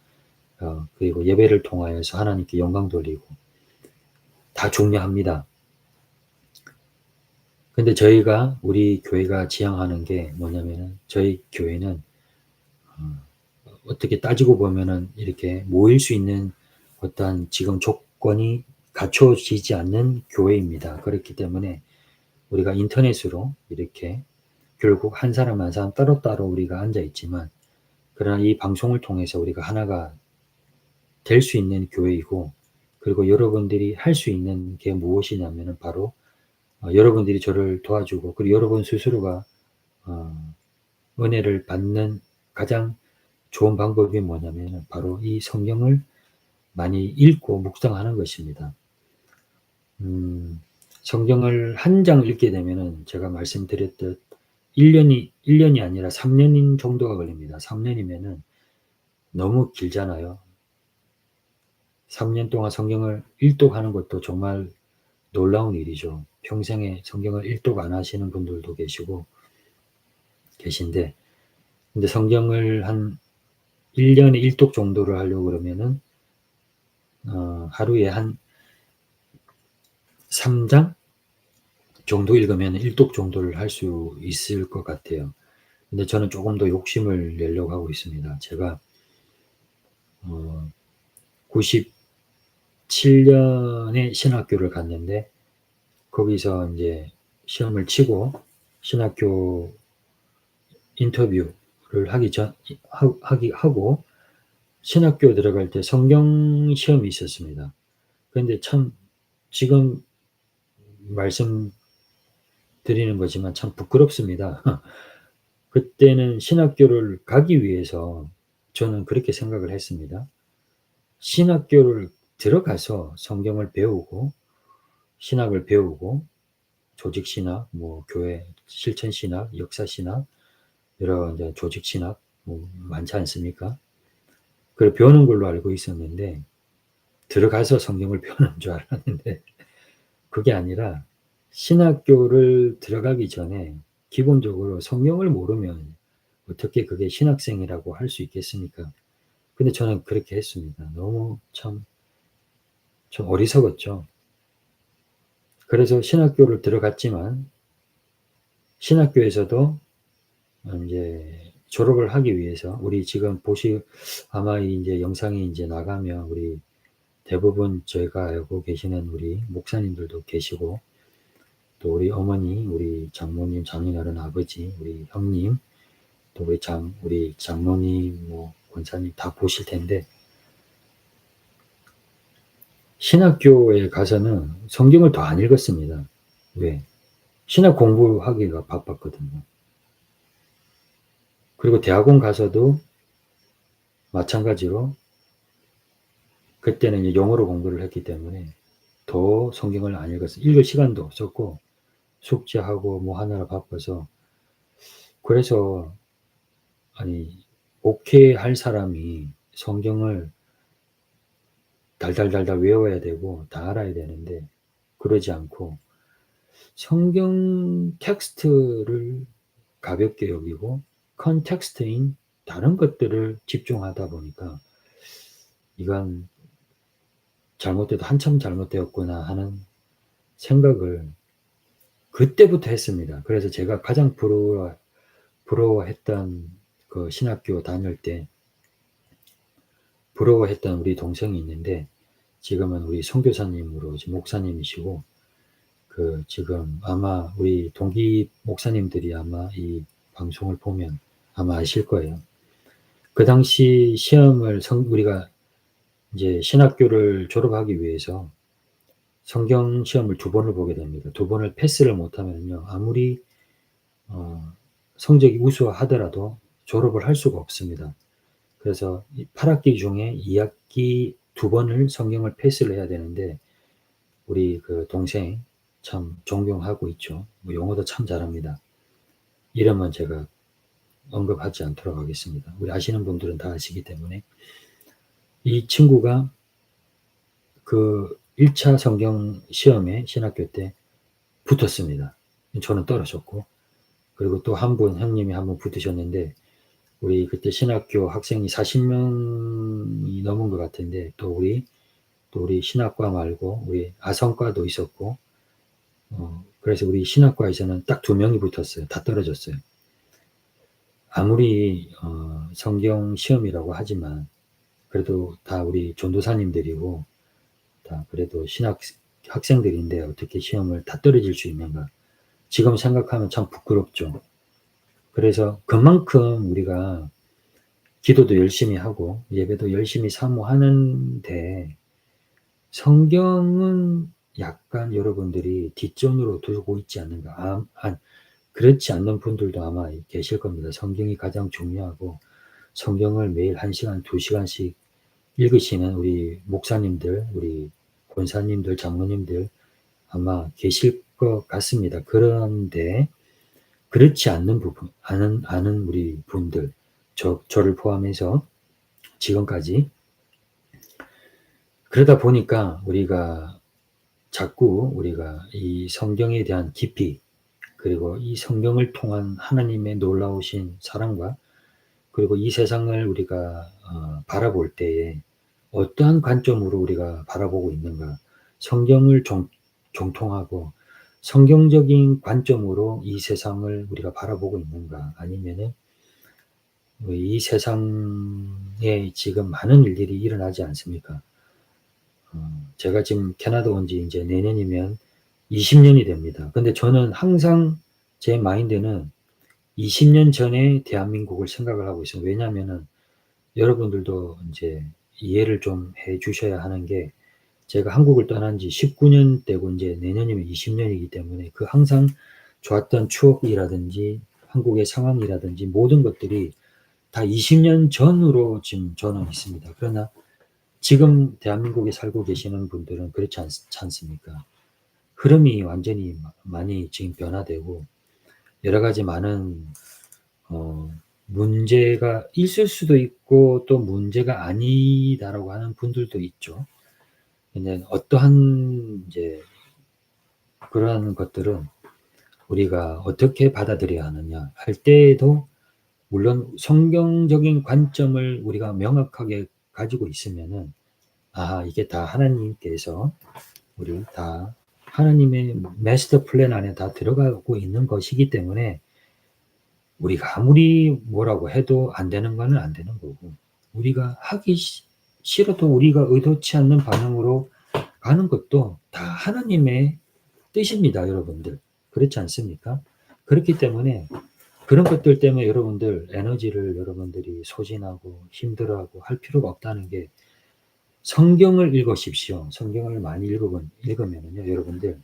그리고 예배를 통하여서 하나님께 영광 돌리고 다 중요합니다. 근데 저희가 우리 교회가 지향하는 게 뭐냐면은 저희 교회는 어떻게 따지고 보면은 이렇게 모일 수 있는 어떠한 지금 조건이 갖춰지지 않는 교회입니다. 그렇기 때문에 우리가 인터넷으로 이렇게 결국 한 사람 한 사람 따로따로 우리가 앉아 있지만 그러나 이 방송을 통해서 우리가 하나가 될 수 있는 교회이고 그리고 여러분들이 할 수 있는 게 무엇이냐면은 바로 여러분들이 저를 도와주고 그리고 여러분 스스로가 은혜를 받는 가장 좋은 방법이 뭐냐면은 바로 이 성경을 많이 읽고 묵상하는 것입니다. 성경을 한 장 읽게 되면은 제가 말씀드렸듯 1년이 아니라 3년 정도가 걸립니다. 3년이면은 너무 길잖아요. 3년 동안 성경을 일독하는 것도 정말 놀라운 일이죠. 평생에 성경을 일독 안 하시는 분들도 계신데, 근데 성경을 한 1년에 일독 정도를 하려고 그러면은, 하루에 한 3장 정도 읽으면 일독 정도를 할 수 있을 것 같아요. 근데 저는 조금 더 욕심을 내려고 하고 있습니다. 제가, 97년에 신학교를 갔는데, 거기서 이제 시험을 치고 신학교 인터뷰를 하고 신학교 들어갈 때 성경 시험이 있었습니다. 그런데 참 지금 말씀드리는 거지만 참 부끄럽습니다. 그때는 신학교를 가기 위해서 저는 그렇게 생각을 했습니다. 신학교를 들어가서 성경을 배우고 신학을 배우고 조직신학, 뭐 교회 실천신학, 역사신학, 여러 이제 조직신학 뭐 많지 않습니까? 그걸 배우는 걸로 알고 있었는데 들어가서 성경을 배우는 줄 알았는데 그게 아니라 신학교를 들어가기 전에 기본적으로 성경을 모르면 어떻게 그게 신학생이라고 할 수 있겠습니까? 근데 저는 그렇게 했습니다. 너무 참 어리석었죠. 그래서 신학교를 들어갔지만 신학교에서도 이제 졸업을 하기 위해서 우리 지금 아마 이제 영상이 이제 나가면 우리 대부분 저희가 알고 계시는 우리 목사님들도 계시고 또 우리 어머니, 우리 장모님, 장인어른 아버지, 우리 형님, 또 우리 장모님, 뭐 권사님 다 보실 텐데 신학교에 가서는 성경을 더 안 읽었습니다. 왜? 신학 공부하기가 바빴거든요. 그리고 대학원 가서도 마찬가지로 그때는 이제 영어로 공부를 했기 때문에 더 성경을 안 읽었어요. 읽을 시간도 없었고 숙제하고 뭐 하느라 바빠서 그래서 아니 목회할 사람이 성경을 달달달달 외워야 되고 다 알아야 되는데 그러지 않고 성경 텍스트를 가볍게 여기고 컨텍스트인 다른 것들을 집중하다 보니까 이건 한참 잘못되었구나 하는 생각을 그때부터 했습니다. 그래서 제가 가장 부러워했던 그 신학교 다닐 때 부러워했던 우리 동생이 있는데 지금은 우리 선교사님으로 목사님이시고 지금 아마 우리 동기 목사님들이 아마 이 방송을 보면 아마 아실 거예요. 그 당시 우리가 이제 신학교를 졸업하기 위해서 성경 시험을 2번을 보게 됩니다. 2번을 패스를 못하면요. 아무리 성적이 우수하더라도 졸업을 할 수가 없습니다. 그래서 8학기 중에 2학기 2번을 성경을 패스를 해야 되는데 우리 그 동생 참 존경하고 있죠. 뭐 영어도 참 잘합니다. 이름은 제가 언급하지 않도록 하겠습니다. 우리 아시는 분들은 다 아시기 때문에 이 친구가 그 1차 성경 시험에 신학교 때 붙었습니다. 저는 떨어졌고 그리고 또 형님이 한 분 붙으셨는데 우리 그때 신학교 학생이 40명이 넘은 것 같은데 또 우리 신학과 말고 우리 아성과도 있었고 그래서 우리 신학과에서는 딱 2명이 붙었어요. 다 떨어졌어요. 아무리 성경 시험이라고 하지만 그래도 다 우리 전도사님들이고 다 그래도 학생들인데 어떻게 시험을 다 떨어질 수 있는가. 지금 생각하면 참 부끄럽죠. 그래서 그만큼 우리가 기도도 열심히 하고 예배도 열심히 사모하는데 성경은 약간 여러분들이 뒷전으로 두고 있지 않는가. 그렇지 않는 분들도 아마 계실 겁니다. 성경이 가장 중요하고 성경을 매일 1시간, 2시간씩 읽으시는 우리 목사님들, 우리 권사님들, 장로님들 아마 계실 것 같습니다. 그런데 그렇지 않는 부분, 아는 우리 분들, 저를 포함해서 지금까지 그러다 보니까 우리가 이 성경에 대한 깊이, 그리고 이 성경을 통한 하나님의 놀라우신 사랑과, 그리고 이 세상을 우리가 바라볼 때에 어떠한 관점으로 우리가 바라보고 있는가, 성경을 정통하고 성경적인 관점으로 이 세상을 우리가 바라보고 있는가, 아니면은 이 세상에 지금 많은 일들이 일어나지 않습니까? 제가 지금 캐나다 온 지 이제 내년이면 20년이 됩니다. 근데 저는 항상 제 마인드는 20년 전에 대한민국을 생각을 하고 있어요. 왜냐하면은 여러분들도 이제 이해를 좀 해 주셔야 하는 게, 제가 한국을 떠난 지 19년 되고 이제 내년이면 20년이기 때문에 그 항상 좋았던 추억이라든지 한국의 상황이라든지 모든 것들이 다 20년 전으로 지금 저는 있습니다. 그러나 지금 대한민국에 살고 계시는 분들은 그렇지 않습니까? 흐름이 완전히 많이 지금 변화되고 여러 가지 많은 문제가 있을 수도 있고 또 문제가 아니다라고 하는 분들도 있죠. 근데 어떠한 이제 그러한 것들은 우리가 어떻게 받아들여야 하느냐 할 때에도, 물론 성경적인 관점을 우리가 명확하게 가지고 있으면은, 이게 다 하나님께서 우리 다 하나님의 마스터 플랜 안에 다 들어가고 있는 것이기 때문에 우리가 아무리 뭐라고 해도 안 되는 거는 안 되는 거고, 우리가 하기 싫어도 우리가 의도치 않는 방향으로 가는 것도 다 하나님의 뜻입니다, 여러분들. 그렇지 않습니까? 그렇기 때문에 그런 것들 때문에 여러분들 에너지를 여러분들이 소진하고 힘들어하고 할 필요가 없다는 게, 성경을 읽으십시오. 성경을 많이 읽으면은요, 여러분들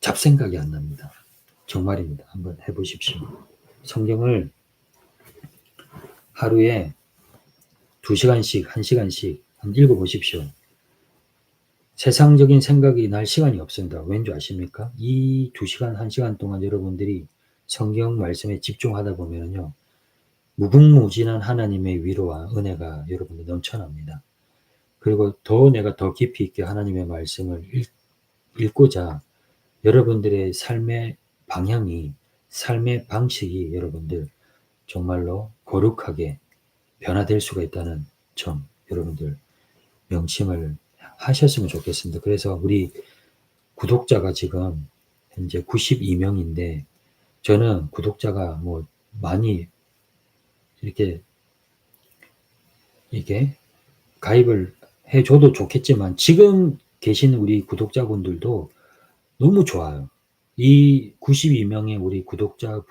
잡생각이 안 납니다. 정말입니다. 한번 해보십시오. 성경을 하루에 2시간씩, 1시간씩 한번 읽어보십시오. 세상적인 생각이 날 시간이 없습니다. 왠지 아십니까? 이 2시간, 1시간 동안 여러분들이 성경 말씀에 집중하다 보면요, 무궁무진한 하나님의 위로와 은혜가 여러분들 넘쳐납니다. 그리고 내가 더 깊이 있게 하나님의 말씀을 읽고자 여러분들의 삶의 방향이, 삶의 방식이 여러분들 정말로 거룩하게 변화될 수가 있다는 점, 여러분들 명심을 하셨으면 좋겠습니다. 그래서 우리 구독자가 지금 현재 92명인데, 저는 구독자가 뭐 많이 이렇게 가입을 해줘도 좋겠지만, 지금 계신 우리 구독자분들도 너무 좋아요. 이 92명의 우리 구독자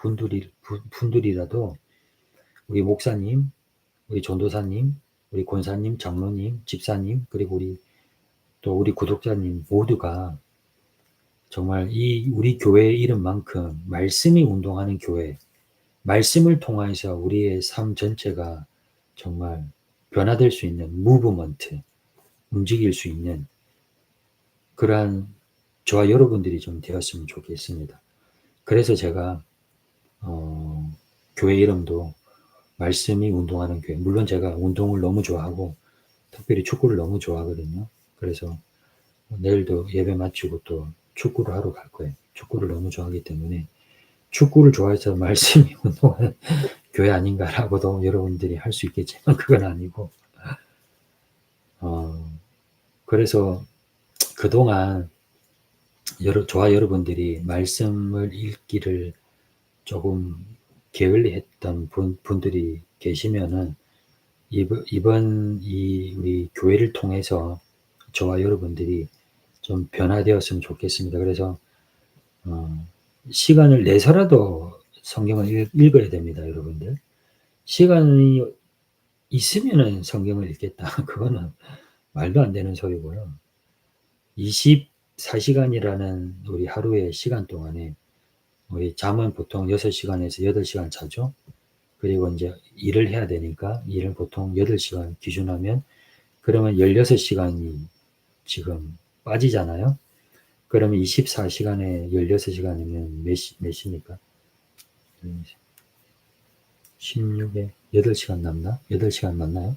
분들이라도 우리 목사님, 우리 전도사님, 우리 권사님, 장로님, 집사님, 그리고 우리 구독자님 모두가 정말 우리 교회의 이름만큼 말씀이 운동하는 교회, 말씀을 통해서 우리의 삶 전체가 정말 변화될 수 있는 무브먼트, 움직일 수 있는 그러한 저와 여러분들이 좀 되었으면 좋겠습니다. 그래서 제가 교회 이름도 말씀이 운동하는 교회, 물론 제가 운동을 너무 좋아하고 특별히 축구를 너무 좋아하거든요. 그래서 내일도 예배 마치고 또 축구를 하러 갈 거예요. 축구를 너무 좋아하기 때문에, 축구를 좋아해서 말씀이 운동하는 교회 아닌가라고도 여러분들이 할 수 있겠지만 그건 아니고, 그래서 그동안 저와 여러분들이 말씀을 읽기를 조금 게을리했던 분들이 계시면은, 이번 우리 교회를 통해서 저와 여러분들이 좀 변화되었으면 좋겠습니다. 그래서 시간을 내서라도 성경을 읽어야 됩니다, 여러분들. 시간이 있으면은 성경을 읽겠다. 그거는 말도 안 되는 소리고요. 24시간이라는 우리 하루의 시간 동안에 우리 잠은 보통 6시간에서 8시간 자죠. 그리고 이제 일을 해야 되니까 일을 보통 8시간 기준하면 그러면 16시간이 지금 빠지잖아요. 그러면 24시간에 16시간이면 몇 시입니까? 16에 8시간 남나? 8시간 맞나요?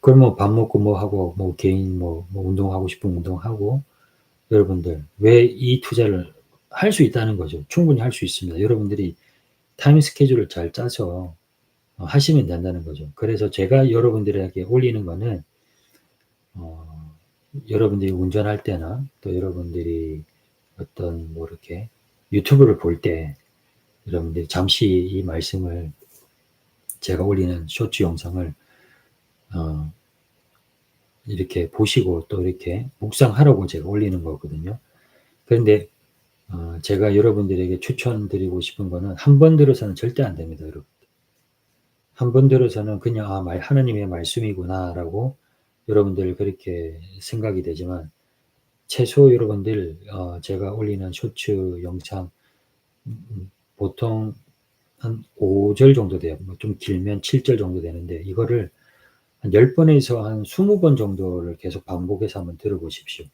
그러면 밥 먹고 뭐 하고, 뭐 개인 뭐 운동하고 싶은 운동하고, 여러분들, 왜 이 투자를 할 수 있다는 거죠. 충분히 할 수 있습니다. 여러분들이 타임 스케줄을 잘 짜서 하시면 된다는 거죠. 그래서 제가 여러분들에게 올리는 거는, 어, 여러분들이 운전할 때나 또 여러분들이 어떤 뭐 이렇게 유튜브를 볼 때 여러분들이 잠시 이 말씀을 제가 올리는 쇼츠 영상을 어, 이렇게 보시고 또 이렇게 묵상하라고 제가 올리는 거거든요. 그런데 제가 여러분들에게 추천드리고 싶은 거는 한 번 들어서는 절대 안 됩니다, 여러분. 한 번 들어서는 그냥 하나님의 말씀이구나라고 여러분들 그렇게 생각이 되지만 최소 여러분들 제가 올리는 쇼츠 영상 보통 한 5절 정도 돼요. 좀 길면 7절 정도 되는데 이거를 한 10번에서 한 20번 정도를 계속 반복해서 한번 들어보십시오.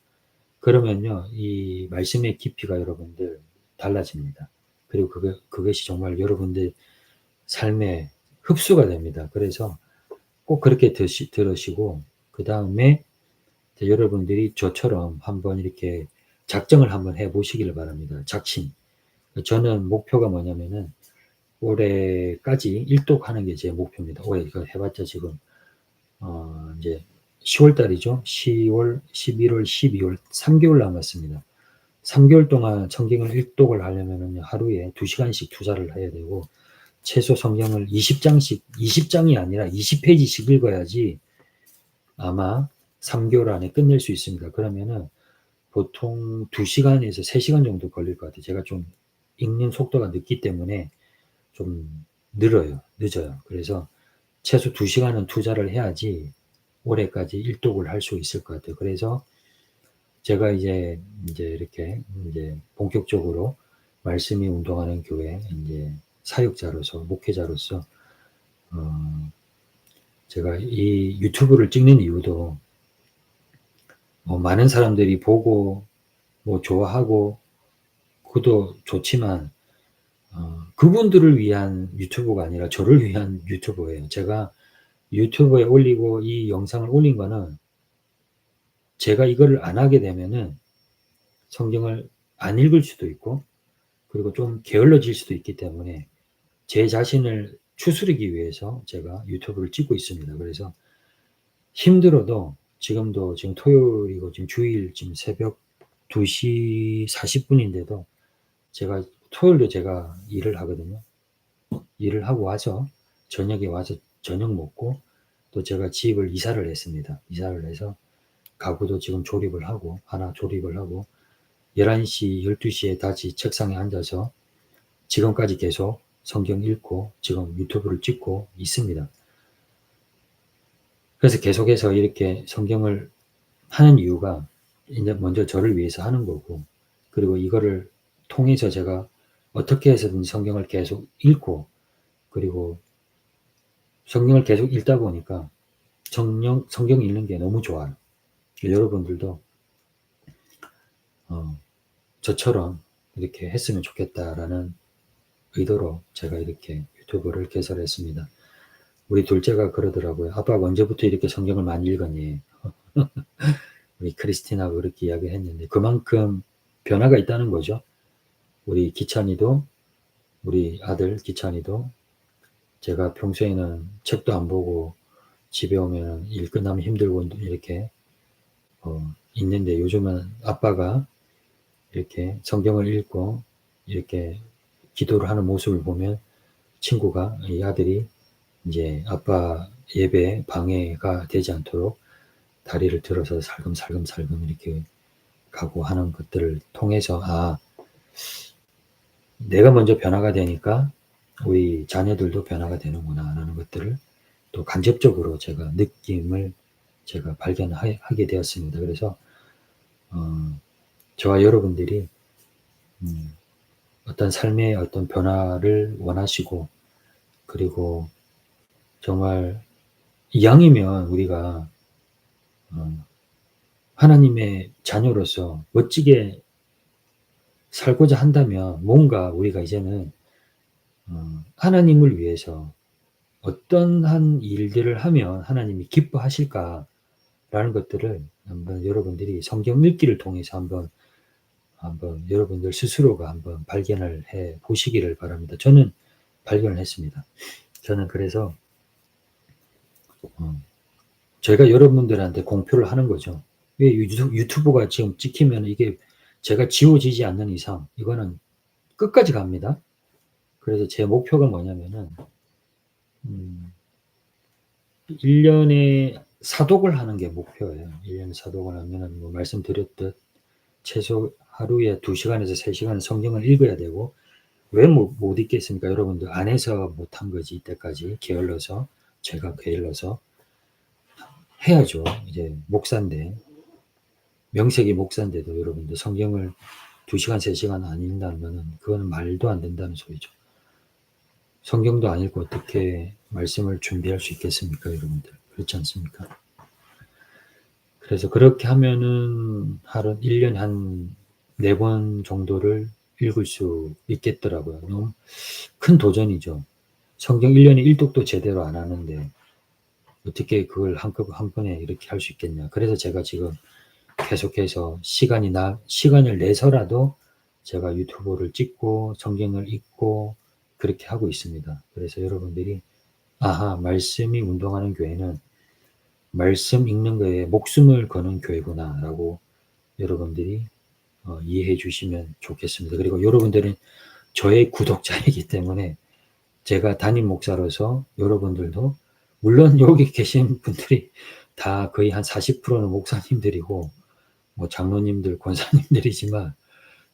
그러면요, 이 말씀의 깊이가 여러분들 달라집니다. 그리고 그것이 정말 여러분들 삶에 흡수가 됩니다. 그래서 꼭 그렇게 들으시고, 그 다음에 여러분들이 저처럼 한번 이렇게 작정을 한번 해 보시기를 바랍니다. 작심. 저는 목표가 뭐냐면은 올해까지 일독하는 게 제 목표입니다. 올해 이거 해봤자 지금 이제 10월 달이죠. 10월, 11월, 12월 3개월 남았습니다. 3개월 동안 성경을 일독을 하려면은 하루에 2시간씩 투자를 해야 되고 최소 성경을 20장씩 20장이 아니라 20페이지씩 읽어야지 아마 3개월 안에 끝낼 수 있습니다. 그러면은 보통 2시간에서 3시간 정도 걸릴 것 같아요. 제가 좀 읽는 속도가 늦기 때문에 좀 늦어요. 그래서 최소 2시간은 투자를 해야지 올해까지 일독을 할 수 있을 것 같아요. 그래서 제가 이제 이렇게 이제 본격적으로 말씀이 운동하는 교회 이제 사역자로서 목회자로서 제가 이 유튜브를 찍는 이유도 많은 사람들이 보고 뭐 좋아하고 그도 좋지만 그분들을 위한 유튜브가 아니라 저를 위한 유튜브예요. 제가 유튜브에 올리고 이 영상을 올린 거는 제가 이거를 안 하게 되면은 성경을 안 읽을 수도 있고 그리고 좀 게을러질 수도 있기 때문에 제 자신을 추스르기 위해서 제가 유튜브를 찍고 있습니다. 그래서 힘들어도 지금도 지금 토요일이고 지금 주일 지금 새벽 2시 40분인데도 제가 토요일도 제가 일을 하거든요. 일을 하고 와서 저녁에 와서 저녁 먹고 또 제가 집을 이사를 했습니다. 이사를 해서 가구도 지금 하나 조립을 하고 11시, 12시에 다시 책상에 앉아서 지금까지 계속 성경 읽고 지금 유튜브를 찍고 있습니다. 그래서 계속해서 이렇게 성경을 하는 이유가 이제 먼저 저를 위해서 하는 거고 그리고 이거를 통해서 제가 어떻게 해서든지 성경을 계속 읽고 그리고 성경을 계속 읽다 보니까 성경 읽는 게 너무 좋아요. 여러분들도 저처럼 이렇게 했으면 좋겠다라는 의도로 제가 이렇게 유튜브를 개설했습니다. 우리 둘째가 그러더라고요. 아빠가 언제부터 이렇게 성경을 많이 읽었니? 우리 크리스티나가 그렇게 이야기했는데 그만큼 변화가 있다는 거죠. 우리 기찬이도 우리 아들 기찬이도 제가 평소에는 책도 안 보고 집에 오면 일 끝나면 힘들고 이렇게 있는데 요즘은 아빠가 이렇게 성경을 읽고 이렇게 기도를 하는 모습을 보면 친구가 이 아들이 이제 아빠 예배 방해가 되지 않도록 다리를 들어서 살금살금 이렇게 가고 하는 것들을 통해서 내가 먼저 변화가 되니까 우리 자녀들도 변화가 되는구나 라는 것들을 또 간접적으로 제가 느낌을 제가 발견하게 되었습니다. 그래서 저와 여러분들이 어떤 삶의 어떤 변화를 원하시고 그리고 정말 이왕이면 우리가 하나님의 자녀로서 멋지게 살고자 한다면 뭔가 우리가 이제는 하나님을 위해서 어떤 한 일들을 하면 하나님이 기뻐하실까라는 것들을 한번 여러분들이 성경 읽기를 통해서 한번 여러분들 스스로가 한번 발견을 해 보시기를 바랍니다. 저는 발견을 했습니다. 저는 그래서 제가 여러분들한테 공표를 하는 거죠. 왜 유튜브가 지금 찍히면 이게 제가 지워지지 않는 이상 이거는 끝까지 갑니다. 그래서 제 목표가 뭐냐면은 1년에 사독을 하는 게 목표예요. 1년에 사독을 하면은 뭐 말씀드렸듯 최소 하루에 2시간에서 3시간 성경을 읽어야 되고, 왜 못 읽겠습니까? 여러분들 안에서 못한 거지. 이때까지 게을러서, 제가 게을러서 해야죠. 이제 목사인데, 명색이 목사인데도 여러분들 성경을 2시간, 3시간 안 읽는다면 그거는 말도 안 된다는 소리죠. 성경도 안 읽고 어떻게 말씀을 준비할 수 있겠습니까, 여러분들? 그렇지 않습니까? 그래서 그렇게 하면은 하루 1년에 한 4번 정도를 읽을 수 있겠더라고요. 너무 큰 도전이죠. 성경 1년에 1독도 제대로 안 하는데 어떻게 그걸 한번에 이렇게 할 수 있겠냐. 그래서 제가 지금 계속해서 시간을 내서라도 제가 유튜브를 찍고 성경을 읽고 그렇게 하고 있습니다. 그래서 여러분들이 말씀이 운동하는 교회는 말씀 읽는 거에 목숨을 거는 교회구나 라고 여러분들이 이해해 주시면 좋겠습니다. 그리고 여러분들은 저의 구독자이기 때문에 제가 담임 목사로서 여러분들도, 물론 여기 계신 분들이 다 거의 한 40%는 목사님들이고 뭐 장로님들, 권사님들이지만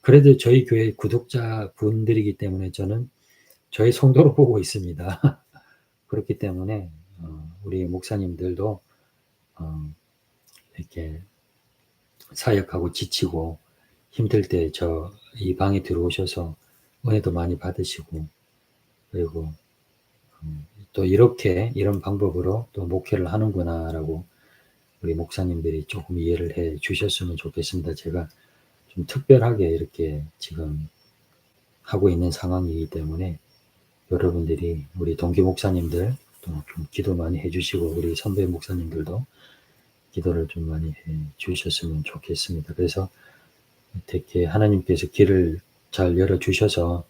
그래도 저희 교회 구독자 분들이기 때문에 저는 저의 성도로 보고 있습니다. 그렇기 때문에 우리 목사님들도 이렇게 사역하고 지치고 힘들 때 이 방에 들어오셔서 은혜도 많이 받으시고, 그리고 또 이런 방법으로 또 목회를 하는구나라고 우리 목사님들이 조금 이해를 해 주셨으면 좋겠습니다. 제가 좀 특별하게 이렇게 지금 하고 있는 상황이기 때문에 여러분들이, 우리 동기 목사님들 또 좀 기도 많이 해주시고 우리 선배 목사님들도 기도를 좀 많이 해 주셨으면 좋겠습니다. 그래서 어떻게 하나님께서 길을 잘 열어주셔서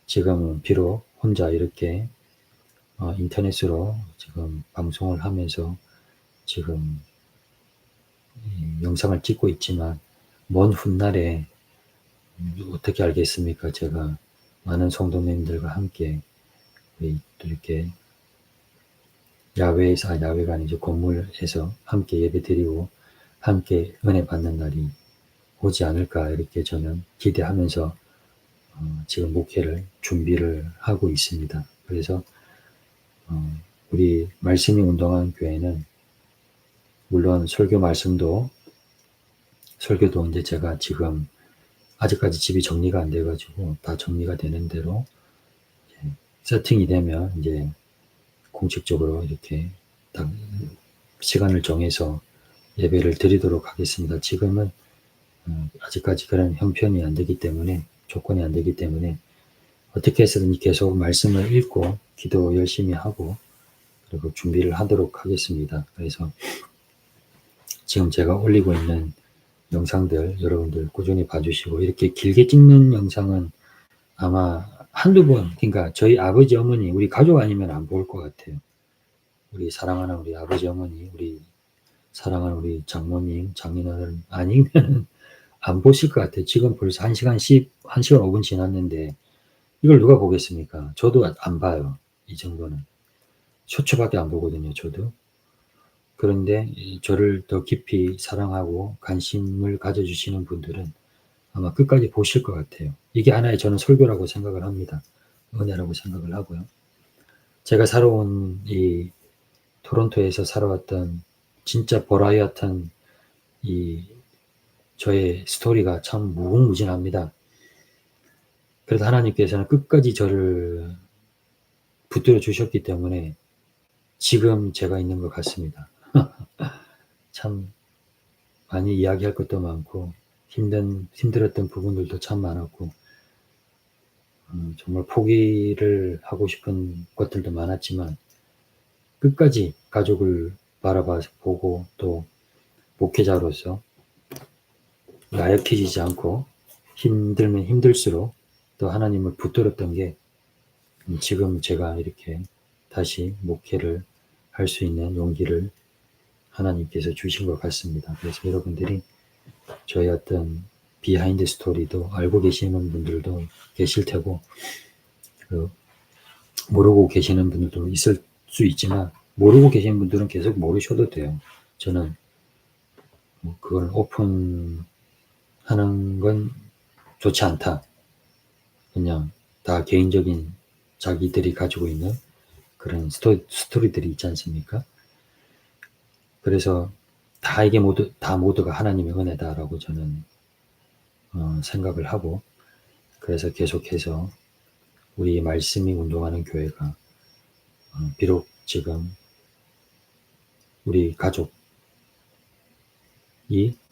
지금은 비록 혼자 이렇게 인터넷으로 지금 방송을 하면서 지금 영상을 찍고 있지만 먼 훗날에 어떻게 알겠습니까? 제가 많은 성도님들과 함께 이렇게 야외가 아니죠. 건물에서 함께 예배드리고 함께 은혜 받는 날이 오지 않을까 이렇게 저는 기대하면서 지금 목회를 준비를 하고 있습니다. 그래서 우리 말씀이 운동하는 교회는 물론 설교도 이제 제가 지금 아직까지 집이 정리가 안 돼가지고 다 정리가 되는 대로 세팅이 되면 이제 공식적으로 이렇게 딱 시간을 정해서 예배를 드리도록 하겠습니다. 지금은 아직까지 그런 형편이 안 되기 때문에, 조건이 안 되기 때문에 어떻게 해서든지 계속 말씀을 읽고 기도 열심히 하고 그리고 준비를 하도록 하겠습니다. 그래서 지금 제가 올리고 있는 영상들 여러분들 꾸준히 봐주시고, 이렇게 길게 찍는 영상은 아마 한두 번, 그러니까 저희 아버지 어머니, 우리 가족 아니면 안 볼 것 같아요. 우리 사랑하는 우리 아버지 어머니, 우리 사랑하는 우리 장모님, 장인어른 아니면 안 보실 것 같아요. 지금 벌써 1시간 5분 지났는데 이걸 누가 보겠습니까? 저도 안 봐요. 이 정도는. 쇼츠밖에 안 보거든요. 저도. 그런데 저를 더 깊이 사랑하고 관심을 가져주시는 분들은 아마 끝까지 보실 것 같아요. 이게 하나의 저는 설교라고 생각을 합니다. 은혜라고 생각을 하고요. 제가 살아온 이 토론토에서 살아왔던 진짜 버라이어트한 저의 스토리가 참 무궁무진합니다. 그래서 하나님께서는 끝까지 저를 붙들어 주셨기 때문에 지금 제가 있는 것 같습니다. 참 많이 이야기할 것도 많고 힘들었던 부분들도 참 많았고 정말 포기를 하고 싶은 것들도 많았지만 끝까지 가족을 보고 또 목회자로서 나약해지지 않고 힘들면 힘들수록 또 하나님을 붙들었던 게 지금 제가 이렇게 다시 목회를 할 수 있는 용기를 하나님께서 주신 것 같습니다. 그래서 여러분들이 저의 어떤 비하인드 스토리도 알고 계시는 분들도 계실 테고 모르고 계시는 분들도 있을 수 있지만 모르고 계시는 분들은 계속 모르셔도 돼요. 저는 그걸 오픈하는 건 좋지 않다. 그냥 다 개인적인 자기들이 가지고 있는 그런 스토리들이 있지 않습니까? 그래서 이게 모두가 하나님의 은혜다라고 저는 생각을 하고, 그래서 계속해서 우리 말씀이 운동하는 교회가 비록 지금 우리 가족이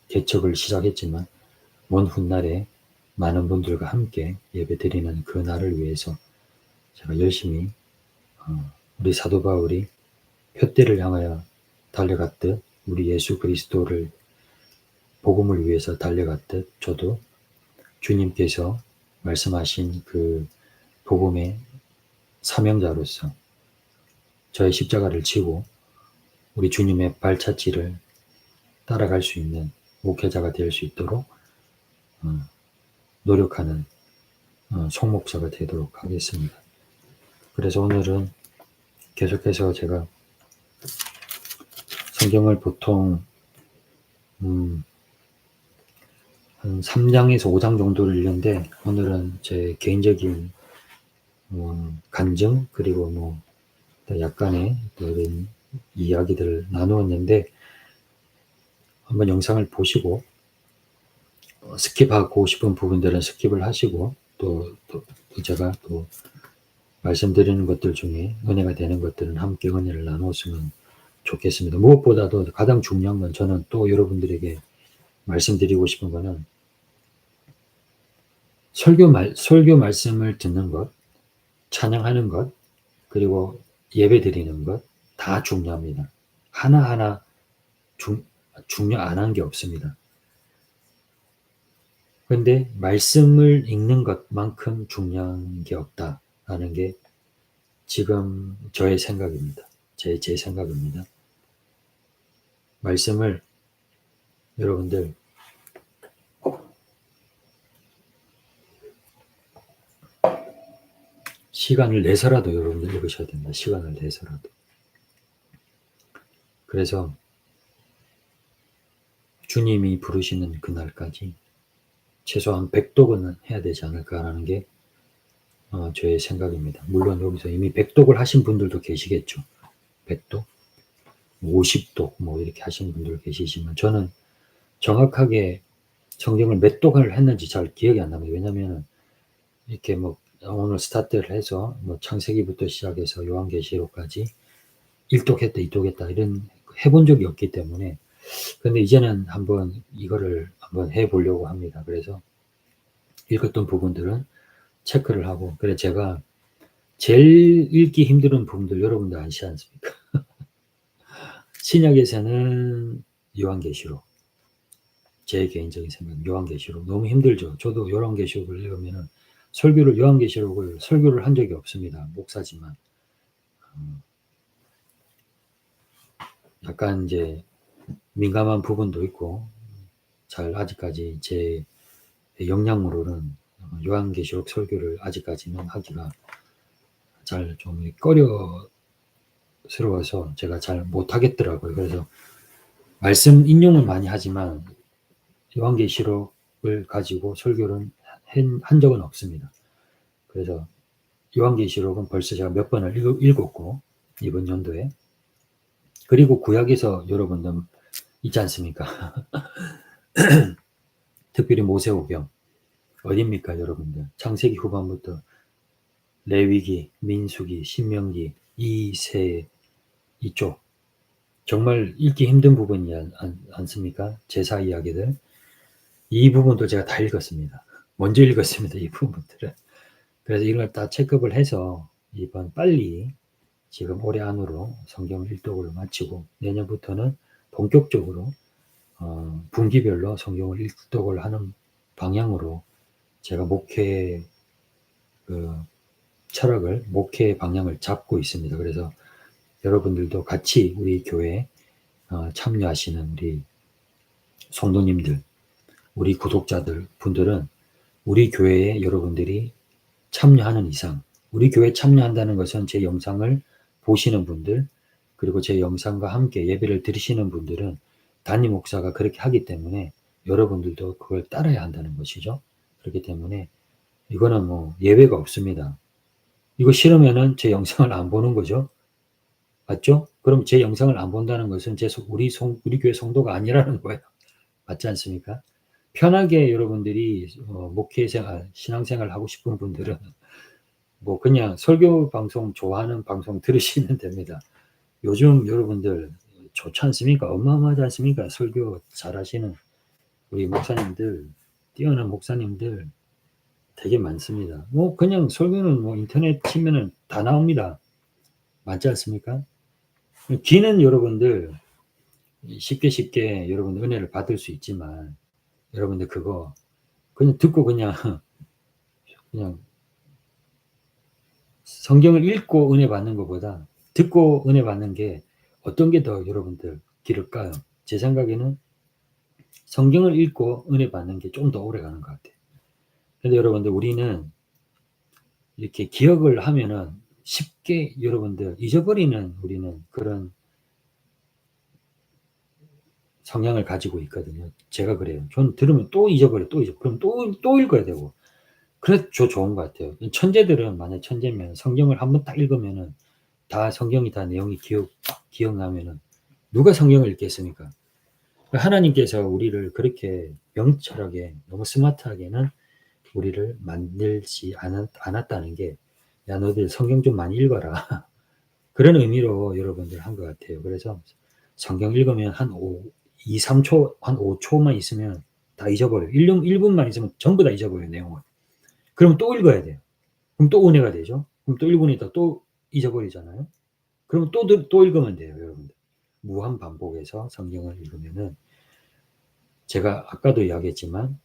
개척을 시작했지만 먼 훗날에 많은 분들과 함께 예배드리는 그 날을 위해서 제가 열심히 우리 사도 바울이 표대를 향하여 달려갔듯 우리 예수 그리스도를 복음을 위해서 달려갔듯 저도 주님께서 말씀하신 그 복음의 사명자로서 저의 십자가를 지고 우리 주님의 발자취를 따라갈 수 있는 목회자가 될 수 있도록 노력하는 송목사가 되도록 하겠습니다. 그래서 오늘은 계속해서 제가 성경을 보통 한 3장에서 5장 정도를 읽는데 오늘은 제 개인적인 간증 그리고 약간의 이런 이야기들을 나누었는데 한번 영상을 보시고 스킵하고 싶은 부분들은 스킵을 하시고 또 제가 또 말씀드리는 것들 중에 은혜가 되는 것들은 함께 은혜를 나누었으면 좋겠습니다. 무엇보다도 가장 중요한 건 저는 또 여러분들에게 말씀드리고 싶은 거는 설교 말씀을 듣는 것, 찬양하는 것, 그리고 예배 드리는 것 다 중요합니다. 하나하나 중요 안 한 게 없습니다. 그런데 말씀을 읽는 것만큼 중요한 게 없다라는 게 지금 저의 생각입니다. 제 생각입니다. 말씀을 여러분들 시간을 내서라도 여러분들 읽으셔야 됩니다. 시간을 내서라도. 그래서 주님이 부르시는 그날까지 최소한 100독은 해야 되지 않을까라는 게 저의 생각입니다. 물론 여기서 이미 100독을 하신 분들도 계시겠죠. 100독, 50독 이렇게 하신 분들 계시지만 저는 정확하게 성경을 몇 독을 했는지 잘 기억이 안 납니다. 왜냐하면 이렇게 오늘 스타트를 해서 창세기부터 시작해서 요한계시록까지 1독했다, 2독했다 이런 해본 적이 없기 때문에 근데 이제는 이거를 한번 해보려고 합니다. 그래서 읽었던 부분들은 체크를 하고 그래 제가 제일 읽기 힘든 부분들 여러분들 아시지 않습니까? 신약에서는 요한계시록 제 개인적인 생각은 요한계시록 너무 힘들죠. 저도 요한계시록을 읽으면 설교를 한 적이 없습니다. 목사지만 약간 이제 민감한 부분도 있고 아직까지 제 역량으로는 요한계시록 설교를 아직까지는 하기가 잘 좀 꺼려스러워서 제가 잘 못하겠더라고요. 그래서 말씀 인용은 많이 하지만 요한계시록을 가지고 설교를 한 적은 없습니다. 그래서 요한계시록은 벌써 제가 몇 번을 읽었고 이번 연도에 그리고 구약에서 여러분들 있지 않습니까? 특별히 모세오경 어딥니까 여러분들? 창세기 후반부터 레위기, 민수기, 신명기 이 세 이쪽 정말 읽기 힘든 부분이 않습니까? 제사 이야기들. 이 부분도 제가 다 읽었습니다. 먼저 읽었습니다. 이 부분들을. 그래서 이런 걸 다 체크업을 해서 이번 빨리 지금 올해 안으로 성경 일독을 마치고 내년부터는 본격적으로 분기별로 성경을 일독을 하는 방향으로 제가 목회 철학을 목회 방향을 잡고 있습니다. 그래서 여러분들도 같이 우리 교회에 참여하시는 우리 성도님들, 우리 구독자들 분들은 우리 교회에 여러분들이 참여하는 이상, 우리 교회에 참여한다는 것은 제 영상을 보시는 분들, 그리고 제 영상과 함께 예배를 드리시는 분들은 담임 목사가 그렇게 하기 때문에 여러분들도 그걸 따라야 한다는 것이죠. 그렇기 때문에 이거는 뭐 예외가 없습니다. 이거 싫으면은 제 영상을 안 보는 거죠. 맞죠? 그럼 제 영상을 안 본다는 것은 우리 교회 성도가 아니라는 거예요. 맞지 않습니까? 편하게 여러분들이 목회 생활, 신앙생활 하고 싶은 분들은 뭐 그냥 설교 방송 좋아하는 방송 들으시면 됩니다. 요즘 여러분들 좋지 않습니까? 어마어마하지 않습니까? 설교 잘하시는 우리 목사님들, 뛰어난 목사님들 되게 많습니다. 뭐 그냥 설교는 뭐 인터넷 치면은 다 나옵니다. 맞지 않습니까? 귀는 여러분들 쉽게 여러분들 은혜를 받을 수 있지만 여러분들 그거 그냥 듣고 그냥 성경을 읽고 은혜 받는 것보다 듣고 은혜 받는 게 어떤 게 더 여러분들 길을까요? 제 생각에는 성경을 읽고 은혜 받는 게 좀 더 오래 가는 것 같아요. 근데 여러분들 우리는 이렇게 기억을 하면은 쉽게 여러분들 잊어버리는 우리는 그런 성향을 가지고 있거든요. 제가 그래요. 전 들으면 또 잊어버려, 또 잊어. 그럼 또 읽어야 되고. 그래서 좋은 것 같아요. 천재들은 만약 천재면 성경을 한번 딱 읽으면은 다 성경이 다 내용이 기억나면은 누가 성경을 읽겠습니까? 하나님께서 우리를 그렇게 명철하게 너무 스마트하게는 우리를 만들지 않았다는 게, 야, 너희들 성경 좀 많이 읽어라. 그런 의미로 여러분들 한 것 같아요. 그래서 성경 읽으면 한 2, 3초, 한 5초만 있으면 다 잊어버려요. 1분만 있으면 전부 다 잊어버려요, 내용을. 그러면 또 읽어야 돼요. 그럼 또 은혜가 되죠. 그럼 또 1분 있다 또 잊어버리잖아요. 그러면 또 읽으면 돼요, 여러분들. 무한 반복해서 성경을 읽으면은 제가 아까도 이야기했지만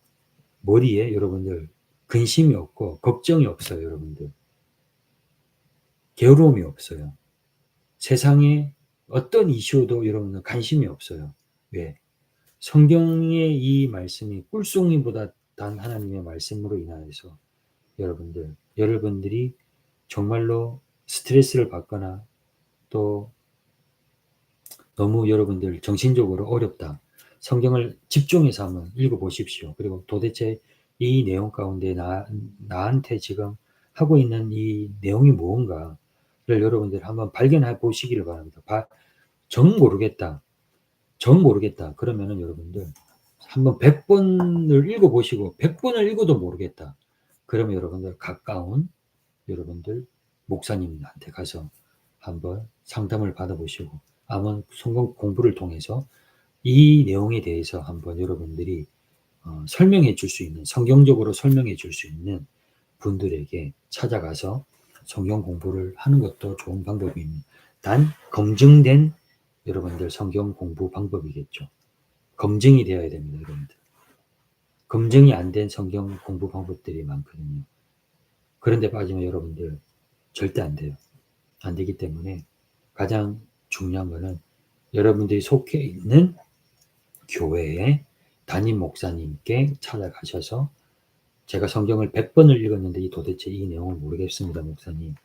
머리에 여러분들 근심이 없고 걱정이 없어요, 여러분들. 게으름이 없어요. 세상에 어떤 이슈도 여러분들 관심이 없어요. 왜? 성경의 이 말씀이 꿀송이보다 단 하나님의 말씀으로 인하여서 여러분들이 정말로 스트레스를 받거나 또 너무 여러분들 정신적으로 어렵다. 성경을 집중해서 한번 읽어보십시오. 그리고 도대체 이 내용 가운데 나한테 지금 하고 있는 이 내용이 무언가를 여러분들 한번 발견해 보시기를 바랍니다. 정 모르겠다. 그러면은 여러분들 한번 100번을 읽어보시고 100번을 읽어도 모르겠다. 그러면 여러분들 가까운 여러분들 목사님한테 가서 한번 상담을 받아보시고 아마 성경 공부를 통해서 이 내용에 대해서 한번 여러분들이 설명해 줄 수 있는, 성경적으로 설명해 줄 수 있는 분들에게 찾아가서 성경 공부를 하는 것도 좋은 방법입니다. 단 검증된 여러분들 성경 공부 방법이겠죠. 검증이 되어야 됩니다, 여러분들. 검증이 안 된 성경 공부 방법들이 많거든요. 그런데 빠지면 여러분들 절대 안 돼요. 안 되기 때문에 가장 중요한 거는 여러분들이 속해 있는 교회의 담임 목사님께 찾아가셔서 제가 성경을 100번을 읽었는데 도대체 이 내용을 모르겠습니다, 목사님.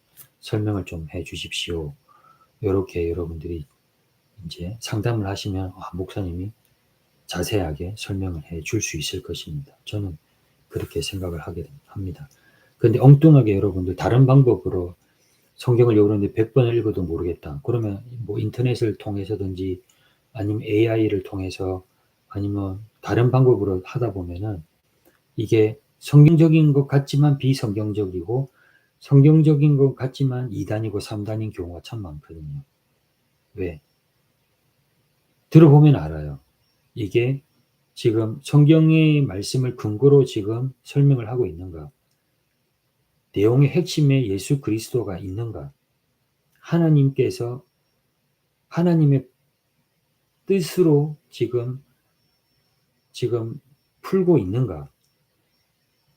설명을 좀 해 주십시오. 이렇게 여러분들이 이제 상담을 하시면 목사님이 자세하게 설명을 해 줄 수 있을 것입니다. 저는 그렇게 생각을 하게 합니다. 그런데 엉뚱하게 여러분들 다른 방법으로 성경을 읽었는데 100번을 읽어도 모르겠다. 그러면 뭐 인터넷을 통해서든지 아니면 AI를 통해서 아니면 다른 방법으로 하다 보면은 이게 성경적인 것 같지만 비성경적이고 성경적인 것 같지만 2단이고 3단인 경우가 참 많거든요. 왜? 들어보면 알아요. 이게 지금 성경의 말씀을 근거로 지금 설명을 하고 있는가? 내용의 핵심에 예수 그리스도가 있는가? 하나님께서 하나님의 뜻으로 지금 풀고 있는가?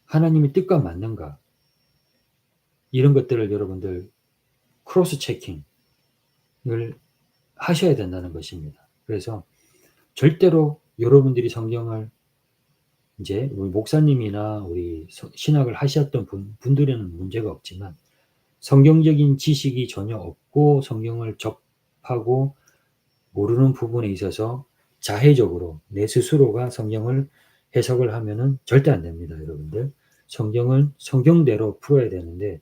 하나님의 뜻과 맞는가? 이런 것들을 여러분들 크로스 체킹을 하셔야 된다는 것입니다. 그래서 절대로 여러분들이 성경을 이제 우리 목사님이나 우리 신학을 하셨던 분들에는 문제가 없지만 성경적인 지식이 전혀 없고 성경을 접하고 모르는 부분에 있어서 자해적으로 내 스스로가 성경을 해석을 하면은 절대 안 됩니다, 여러분들. 성경은 성경대로 풀어야 되는데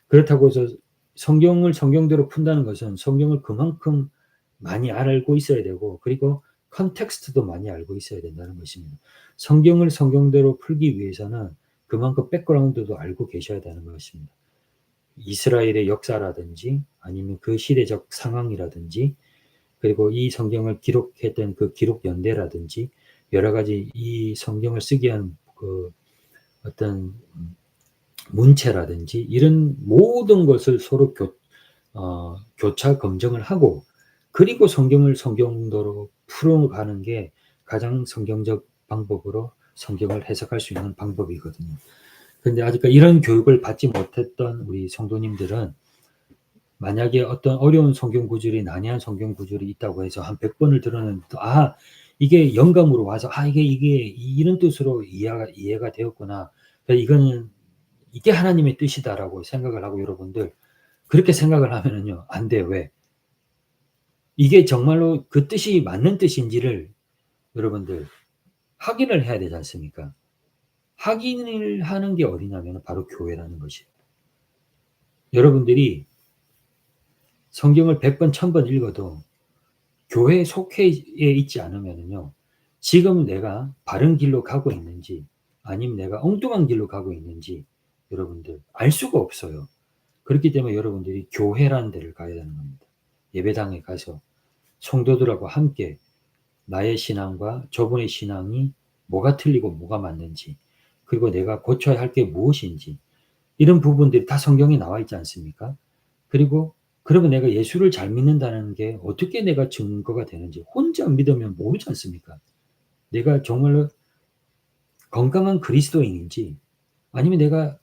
그렇다고 해서 성경을 성경대로 푼다는 것은 성경을 그만큼 많이 알고 있어야 되고 그리고 컨텍스트도 많이 알고 있어야 된다는 것입니다. 성경을 성경대로 풀기 위해서는 그만큼 백그라운드도 알고 계셔야 되는 것입니다. 이스라엘의 역사라든지 아니면 그 시대적 상황이라든지 그리고 이 성경을 기록했던 그 기록 연대라든지 여러 가지 이 성경을 쓰게 한 그 어떤 문체라든지 이런 모든 것을 서로 교차 검증을 하고 그리고 성경을 성경대로 풀어가는 게 가장 성경적 방법으로 성경을 해석할 수 있는 방법이거든요. 그런데 아직까지 이런 교육을 받지 못했던 우리 성도님들은 만약에 어떤 어려운 성경 구절이 난해한 성경 구절이 있다고 해서 한 100번을 들었는데 이게 영감으로 와서 이게 이런 뜻으로 이해가 되었구나. 그러니까 이거는 이게 하나님의 뜻이다라고 생각을 하고 여러분들 그렇게 생각을 하면은요 안 돼요. 왜? 이게 정말로 그 뜻이 맞는 뜻인지를 여러분들 확인을 해야 되지 않습니까? 확인을 하는 게 어디냐면 바로 교회라는 것이에요. 여러분들이 성경을 100번, 1000번 읽어도 교회에 속해 있지 않으면은요, 지금 내가 바른 길로 가고 있는지, 아니면 내가 엉뚱한 길로 가고 있는지, 여러분들 알 수가 없어요. 그렇기 때문에 여러분들이 교회라는 데를 가야 되는 겁니다. 예배당에 가서 성도들하고 함께 나의 신앙과 저분의 신앙이 뭐가 틀리고 뭐가 맞는지, 그리고 내가 고쳐야 할 게 무엇인지, 이런 부분들이 다 성경에 나와 있지 않습니까? 그리고 그러면 내가 예수를 잘 믿는다는 게 어떻게 내가 증거가 되는지 혼자 믿으면 모르지 않습니까? 내가 정말로 건강한 그리스도인인지 아니면 내가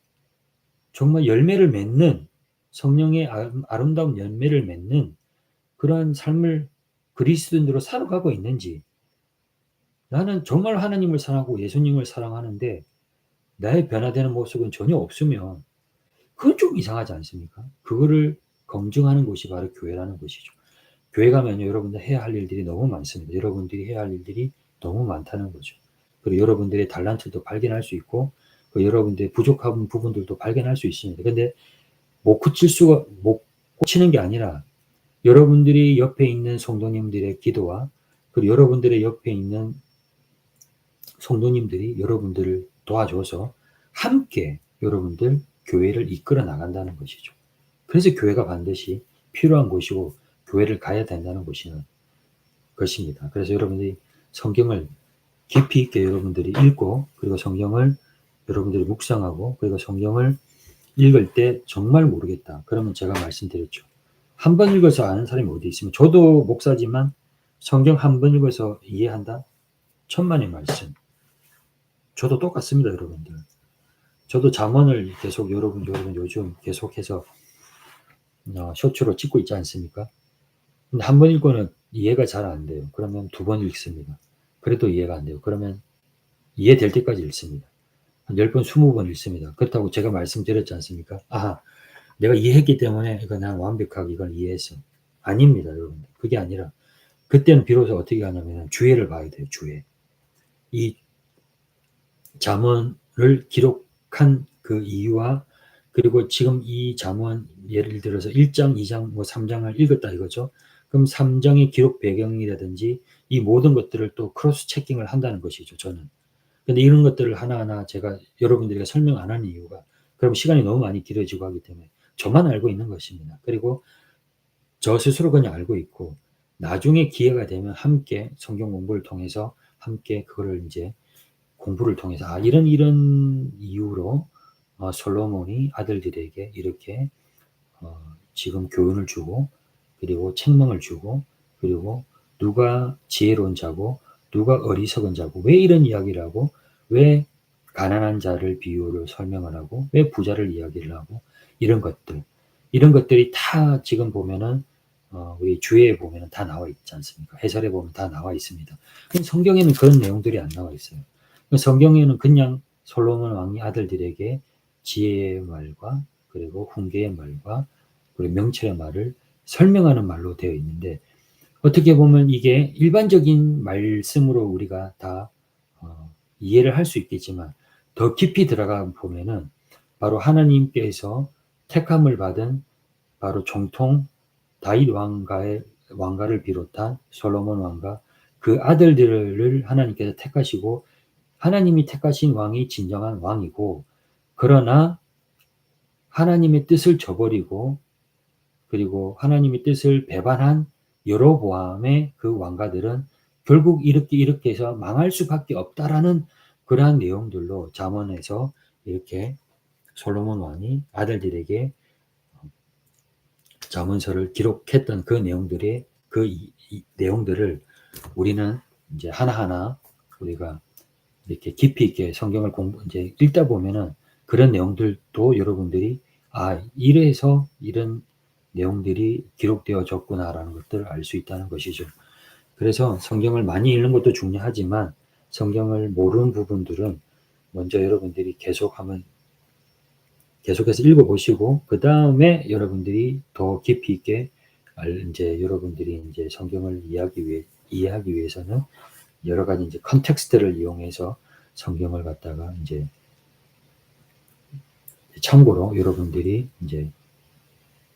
정말 열매를 맺는 성령의 아름다운 열매를 맺는 그러한 삶을 그리스도인으로 살아가고 있는지 나는 정말 하나님을 사랑하고 예수님을 사랑하는데 나의 변화되는 모습은 전혀 없으면 그건 좀 이상하지 않습니까? 그거를 검증하는 곳이 바로 교회라는 것이죠. 교회 가면요, 여러분들 해야 할 일들이 너무 많습니다. 여러분들이 해야 할 일들이 너무 많다는 거죠. 그리고 여러분들의 달란트도 발견할 수 있고, 여러분들의 부족한 부분들도 발견할 수 있습니다. 근데 못 고치는 게 아니라 여러분들이 옆에 있는 성도님들의 기도와 그리고 여러분들의 옆에 있는 성도님들이 여러분들을 도와줘서 함께 여러분들 교회를 이끌어 나간다는 것이죠. 그래서 교회가 반드시 필요한 곳이고 교회를 가야 된다는 것입니다. 그래서 여러분들이 성경을 깊이 있게 여러분들이 읽고 그리고 성경을 여러분들이 묵상하고 그리고 성경을 읽을 때 정말 모르겠다. 그러면 제가 말씀드렸죠. 한 번 읽어서 아는 사람이 어디 있으면 저도 목사지만 성경 한 번 읽어서 이해한다? 천만의 말씀. 저도 똑같습니다, 여러분들. 저도 잠언을 계속 여러분 요즘 계속해서 쇼츠로 찍고 있지 않습니까? 근데 한 번 읽고는 이해가 잘 안 돼요. 그러면 2번 읽습니다. 그래도 이해가 안 돼요. 그러면 이해될 때까지 읽습니다. 한 10번, 20번 읽습니다. 그렇다고 제가 말씀드렸지 않습니까? 내가 이해했기 때문에 이거 난 완벽하게 이걸 이해했어. 아닙니다, 여러분. 그게 아니라 그때는 비로소 어떻게 하냐면 주해를 봐야 돼요. 주해. 이 잠언을 기록한 그 이유와 그리고 지금 이 잠언 예를 들어서 1장, 2장, 3장을 읽었다 이거죠. 그럼 3장의 기록 배경이라든지 이 모든 것들을 또 크로스 체킹을 한다는 것이죠. 저는. 근데 이런 것들을 하나하나 제가 여러분들에게 설명 안 하는 이유가 그럼 시간이 너무 많이 길어지고 하기 때문에 저만 알고 있는 것입니다. 그리고 저 스스로 그냥 알고 있고 나중에 기회가 되면 함께 성경 공부를 통해서 함께 그거를 이제 공부를 통해서 이런 이유로 솔로몬이 아들들에게 이렇게 지금 교훈을 주고 그리고 책망을 주고 그리고 누가 지혜로운 자고 누가 어리석은 자고 왜 이런 이야기를 하고 왜 가난한 자를 비유를 설명을 하고 왜 부자를 이야기를 하고 이런 것들이 다 지금 보면은 우리 주예에 보면은 다 나와 있지 않습니까? 해설에 보면 다 나와 있습니다. 성경에는 그런 내용들이 안 나와 있어요. 성경에는 그냥 솔로몬 왕이 아들들에게 지혜의 말과 그리고 훈계의 말과 그리고 명철의 말을 설명하는 말로 되어 있는데 어떻게 보면 이게 일반적인 말씀으로 우리가 다 이해를 할 수 있겠지만 더 깊이 들어가 보면은 바로 하나님께서 택함을 받은 바로 정통 다윗 왕가를 비롯한 솔로몬 왕가 그 아들들을 하나님께서 택하시고 하나님이 택하신 왕이 진정한 왕이고 그러나 하나님의 뜻을 저버리고 그리고 하나님의 뜻을 배반한 여로보암의 그 왕가들은 결국 이렇게 해서 망할 수밖에 없다라는 그러한 내용들로 잠언에서 이렇게 솔로몬 왕이 아들들에게 잠언서를 기록했던 그 내용들의 내용들을 우리는 이제 하나하나 우리가 이렇게 깊이 있게 성경을 이제 읽다 보면은 그런 내용들도 여러분들이 이래서 이런 내용들이 기록되어졌구나라는 것들을 알 수 있다는 것이죠. 그래서 성경을 많이 읽는 것도 중요하지만 성경을 모르는 부분들은 먼저 여러분들이 계속해서 읽어보시고 그 다음에 여러분들이 더 깊이 있게 이제 여러분들이 이제 성경을 이해하기 위해서는 여러 가지 이제 컨텍스트를 이용해서 성경을 갖다가 이제 참고로 여러분들이 이제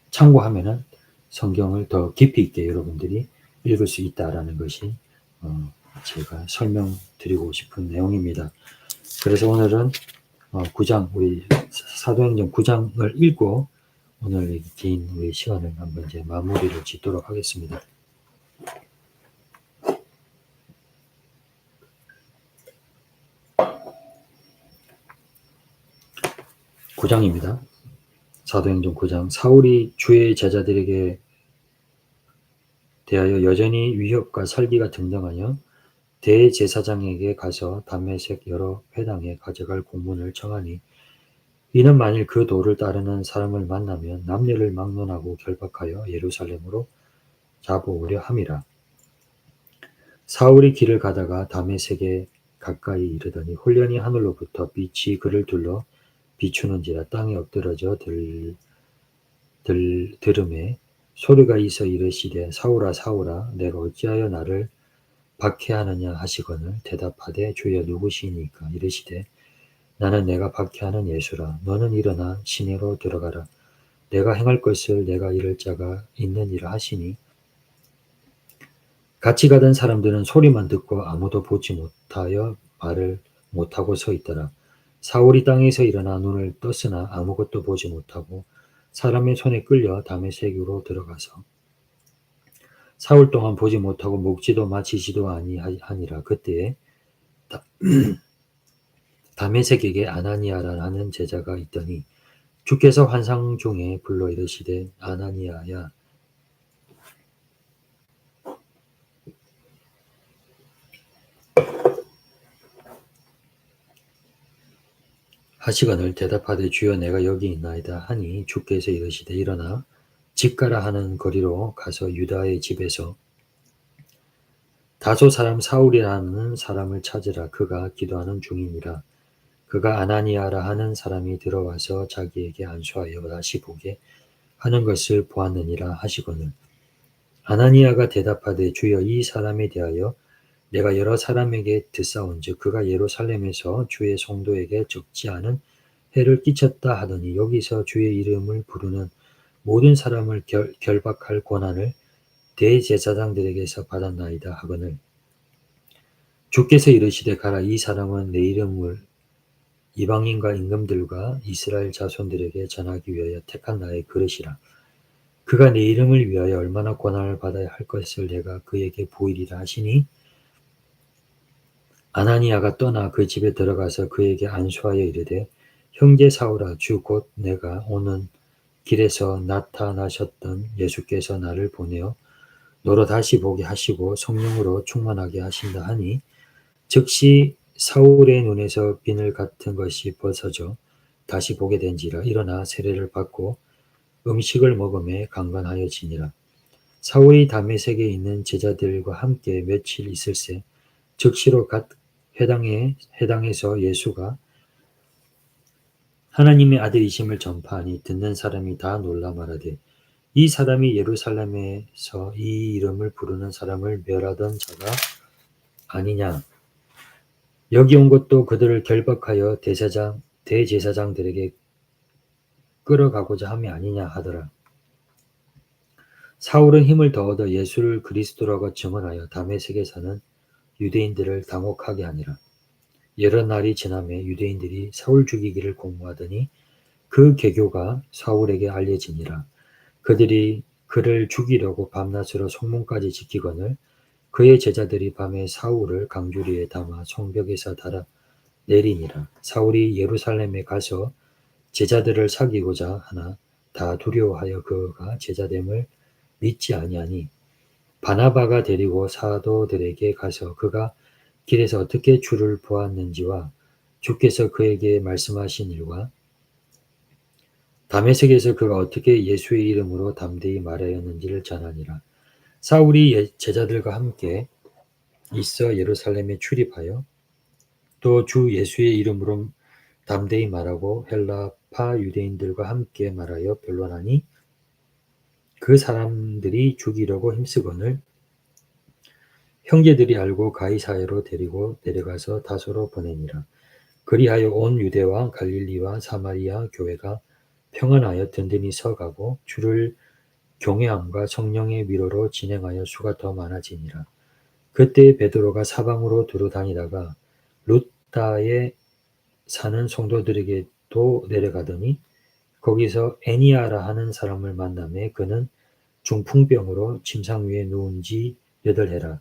참고하면은 성경을 더 깊이 있게 여러분들이 읽을 수 있다라는 것이 제가 설명드리고 싶은 내용입니다. 그래서 오늘은 9장 우리 사도행전 9장을 읽고 오늘 긴 우리 시간을 한번 이제 마무리를 짓도록 하겠습니다. 9장입니다. 사도행전 9장 사울이 주의 제자들에게 대하여 여전히 위협과 살기가 등등하여 대제사장에게 가서 다메섹 여러 회당에 가져갈 공문을 청하니 이는 만일 그 도를 따르는 사람을 만나면 남녀를 막론하고 결박하여 예루살렘으로 잡아오려 함이라. 사울이 길을 가다가 다메섹에 가까이 이르더니 홀련히 하늘로부터 빛이 그를 둘러 비추는지라 땅에 엎드러져 들음에 소리가 있어 이르시되 사울아 사울아 내가 어찌하여 나를 박해하느냐 하시거늘 대답하되 주여 누구시니까 이르시되 나는 내가 박해하는 예수라. 너는 일어나 시내로 들어가라. 내가 행할 것을 내가 이를 자가 있느니라 하시니 같이 가던 사람들은 소리만 듣고 아무도 보지 못하여 말을 못하고 서 있더라. 사울이 땅에서 일어나 눈을 떴으나 아무것도 보지 못하고 사람의 손에 끌려 다메섹으로 들어가서 사흘 동안 보지 못하고 먹지도 마치지도 아니하니라. 그때에 다메섹에게 아나니아라는 제자가 있더니 주께서 환상 중에 불러 이르시되 아나니아야 하시거늘 대답하되 주여 내가 여기 있나이다 하니 주께서 이르시되 일어나 집가라 하는 거리로 가서 유다의 집에서 다소 사람 사울이라는 사람을 찾으라. 그가 기도하는 중이니라. 그가 아나니아라 하는 사람이 들어와서 자기에게 안수하여 다시 보게 하는 것을 보았느니라 하시거늘 아나니아가 대답하되 주여 이 사람에 대하여 내가 여러 사람에게 듣사온즉 그가 예루살렘에서 주의 성도에게 적지 않은 해를 끼쳤다 하더니 여기서 주의 이름을 부르는 모든 사람을 결박할 권한을 대제사장들에게서 받았나이다 하거늘 주께서 이르시되 가라 이 사람은 내 이방인과 임금들과 이스라엘 자손들에게 전하기 위하여 택한 나의 그릇이라. 그가 내 이름을 위하여 얼마나 고난을 받아야 할 것을 내가 그에게 보이리라 하시니 아나니아가 떠나 그 집에 들어가서 그에게 안수하여 이르되 형제 사울아 주 곧 내가 오는 길에서 나타나셨던 예수께서 나를 보내어 너로 다시 보게 하시고 성령으로 충만하게 하신다 하니 즉시 사울의 눈에서 비늘 같은 것이 벗어져 다시 보게 된지라. 일어나 세례를 받고 음식을 먹음에 강건하여지니라. 사울이 다메섹에 있는 제자들과 함께 며칠 있을새 즉시로 갓 회당에서 예수가 하나님의 아들이심을 전파하니 듣는 사람이 다 놀라 말하되 이 사람이 예루살렘에서 이 이름을 부르는 사람을 멸하던 자가 아니냐. 여기 온 것도 그들을 결박하여 대제사장들에게 끌어가고자 함이 아니냐 하더라. 사울은 힘을 더 얻어 예수를 그리스도라고 증언하여 다메섹에 사는 유대인들을 당혹하게 하니라. 여러 날이 지나매 유대인들이 사울 죽이기를 공모하더니 그 계교가 사울에게 알려지니라. 그들이 그를 죽이려고 밤낮으로 성문까지 지키거늘 그의 제자들이 밤에 사울을 강주리에 담아 성벽에서 달아 내리니라. 사울이 예루살렘에 가서 제자들을 사귀고자 하나 다 두려워하여 그가 제자됨을 믿지 아니하니 바나바가 데리고 사도들에게 가서 그가 길에서 어떻게 주를 보았는지와 주께서 그에게 말씀하신 일과 다메섹에서 그가 어떻게 예수의 이름으로 담대히 말하였는지를 전하니라. 사울이 제자들과 함께 있어 예루살렘에 출입하여 또 주 예수의 이름으로 담대히 말하고 헬라파 유대인들과 함께 말하여 변론하니 그 사람들이 죽이려고 힘쓰거늘 형제들이 알고 가이사야로 데리고 내려가서 다소로 보내니라. 그리하여 온 유대와 갈릴리와 사마리아 교회가 평안하여 든든히 서가고 주를 경외함과 성령의 위로로 진행하여 수가 더 많아지니라. 그때 베드로가 사방으로 두루 다니다가 룻다에 사는 성도들에게도 내려가더니 거기서 애니아라 하는 사람을 만나매 그는 중풍병으로 침상 위에 누운 지 8해라.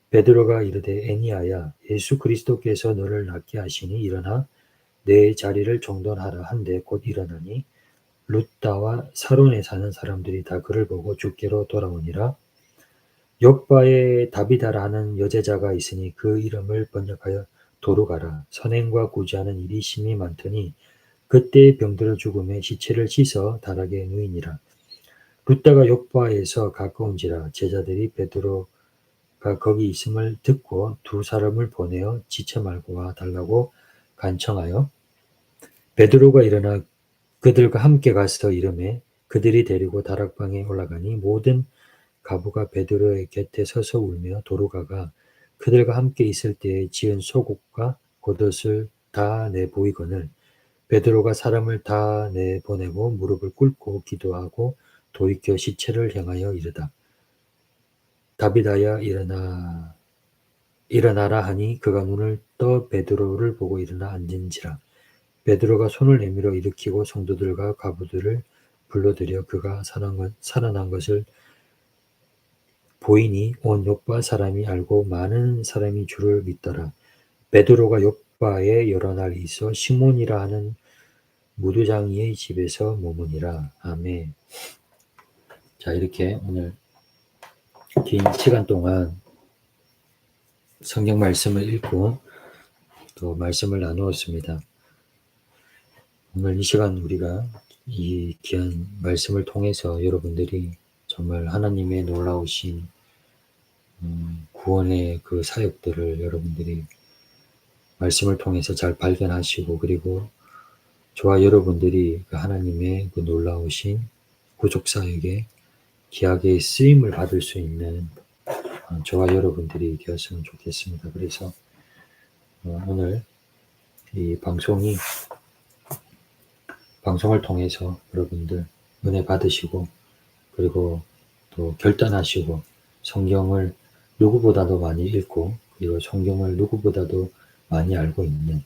베드로가 이르되 애니아야 예수 그리스도께서 너를 낫게 하시니 일어나 내 자리를 정돈하라 한데 곧 일어나니 룻다와 사론에 사는 사람들이 다 그를 보고 주께로 돌아오니라. 욥바에 다비다라 하는 여제자가 있으니 그 이름을 번역하여 도루가라. 선행과 구제하는 일이 심히 많더니 그때 병들어 죽음에 시체를 씻어 다락에 누이니라. 룻다가 욥바에서 가까운지라. 제자들이 베드로가 거기 있음을 듣고 두 사람을 보내어 지체 말고 와 달라고 간청하여 베드로가 일어나 그들과 함께 가서 이르매 그들이 데리고 다락방에 올라가니 모든 가부가 베드로의 곁에 서서 울며 도루가가 그들과 함께 있을 때에 지은 속옷과 겉옷을 다 내보이거늘 베드로가 사람을 다 내보내고 무릎을 꿇고 기도하고 돌이켜 시체를 향하여 이르다. 다비다야 일어나라 하니 그가 눈을 떠 베드로를 보고 일어나 앉은지라. 베드로가 손을 내밀어 일으키고 성도들과 가부들을 불러들여 그가 살아난 것을 보이니 온 욥바 사람이 알고 많은 사람이 주를 믿더라. 베드로가 욥바에 여러 날 있어 시몬이라 하는 무두장이의 집에서 머무니라. 아멘. 자, 이렇게 오늘 긴 시간 동안 성경 말씀을 읽고 또 말씀을 나누었습니다. 오늘 이 시간 우리가 이 귀한 말씀을 통해서 여러분들이 정말 하나님의 놀라우신 구원의 그 사역들을 여러분들이 말씀을 통해서 잘 발견하시고 그리고 저와 여러분들이 그 하나님의 그 놀라우신 구속사역에 귀하게 쓰임을 받을 수 있는 저와 여러분들이 되었으면 좋겠습니다. 그래서 오늘 이 방송을 통해서 여러분들 은혜 받으시고 그리고 또 결단하시고 성경을 누구보다도 많이 읽고 그리고 성경을 누구보다도 많이 알고 있는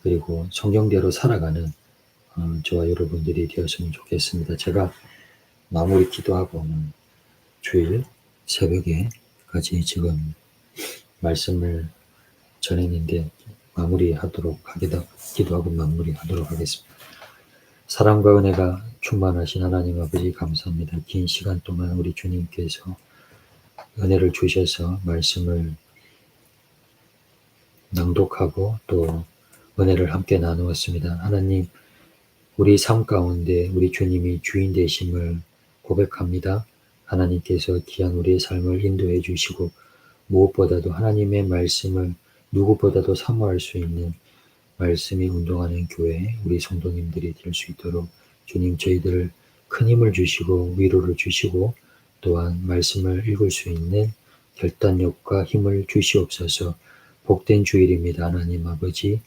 그리고 성경대로 살아가는 저와 여러분들이 되었으면 좋겠습니다. 제가 마무리 기도하고 주일 새벽에까지 지금 말씀을 전했는데 기도하고 마무리하도록 하겠습니다. 사랑과 은혜가 충만하신 하나님 아버지 감사합니다. 긴 시간 동안 우리 주님께서 은혜를 주셔서 말씀을 낭독하고 또 은혜를 함께 나누었습니다. 하나님, 우리 삶 가운데 우리 주님이 주인 되심을 고백합니다. 하나님께서 귀한 우리의 삶을 인도해 주시고 무엇보다도 하나님의 말씀을 누구보다도 사모할 수 있는 말씀이 운동하는 교회 우리 성도님들이 될 수 있도록 주님 저희들을 큰 힘을 주시고 위로를 주시고 또한 말씀을 읽을 수 있는 결단력과 힘을 주시옵소서. 복된 주일입니다. 하나님 아버지,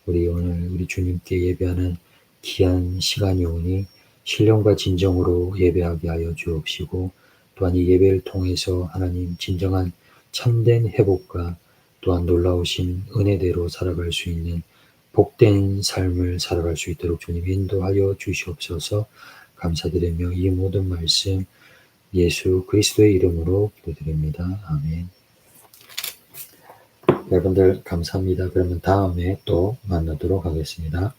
우리 오늘 우리 주님께 예배하는 귀한 시간이 오니 신령과 진정으로 예배하게 하여 주옵시고 또한 이 예배를 통해서 하나님 진정한 참된 회복과 또한 놀라우신 은혜대로 살아갈 수 있는 복된 삶을 살아갈 수 있도록 주님 인도하여 주시옵소서. 감사드리며 이 모든 말씀 예수 그리스도의 이름으로 기도드립니다. 아멘. 여러분들 감사합니다. 그러면 다음에 또 만나도록 하겠습니다.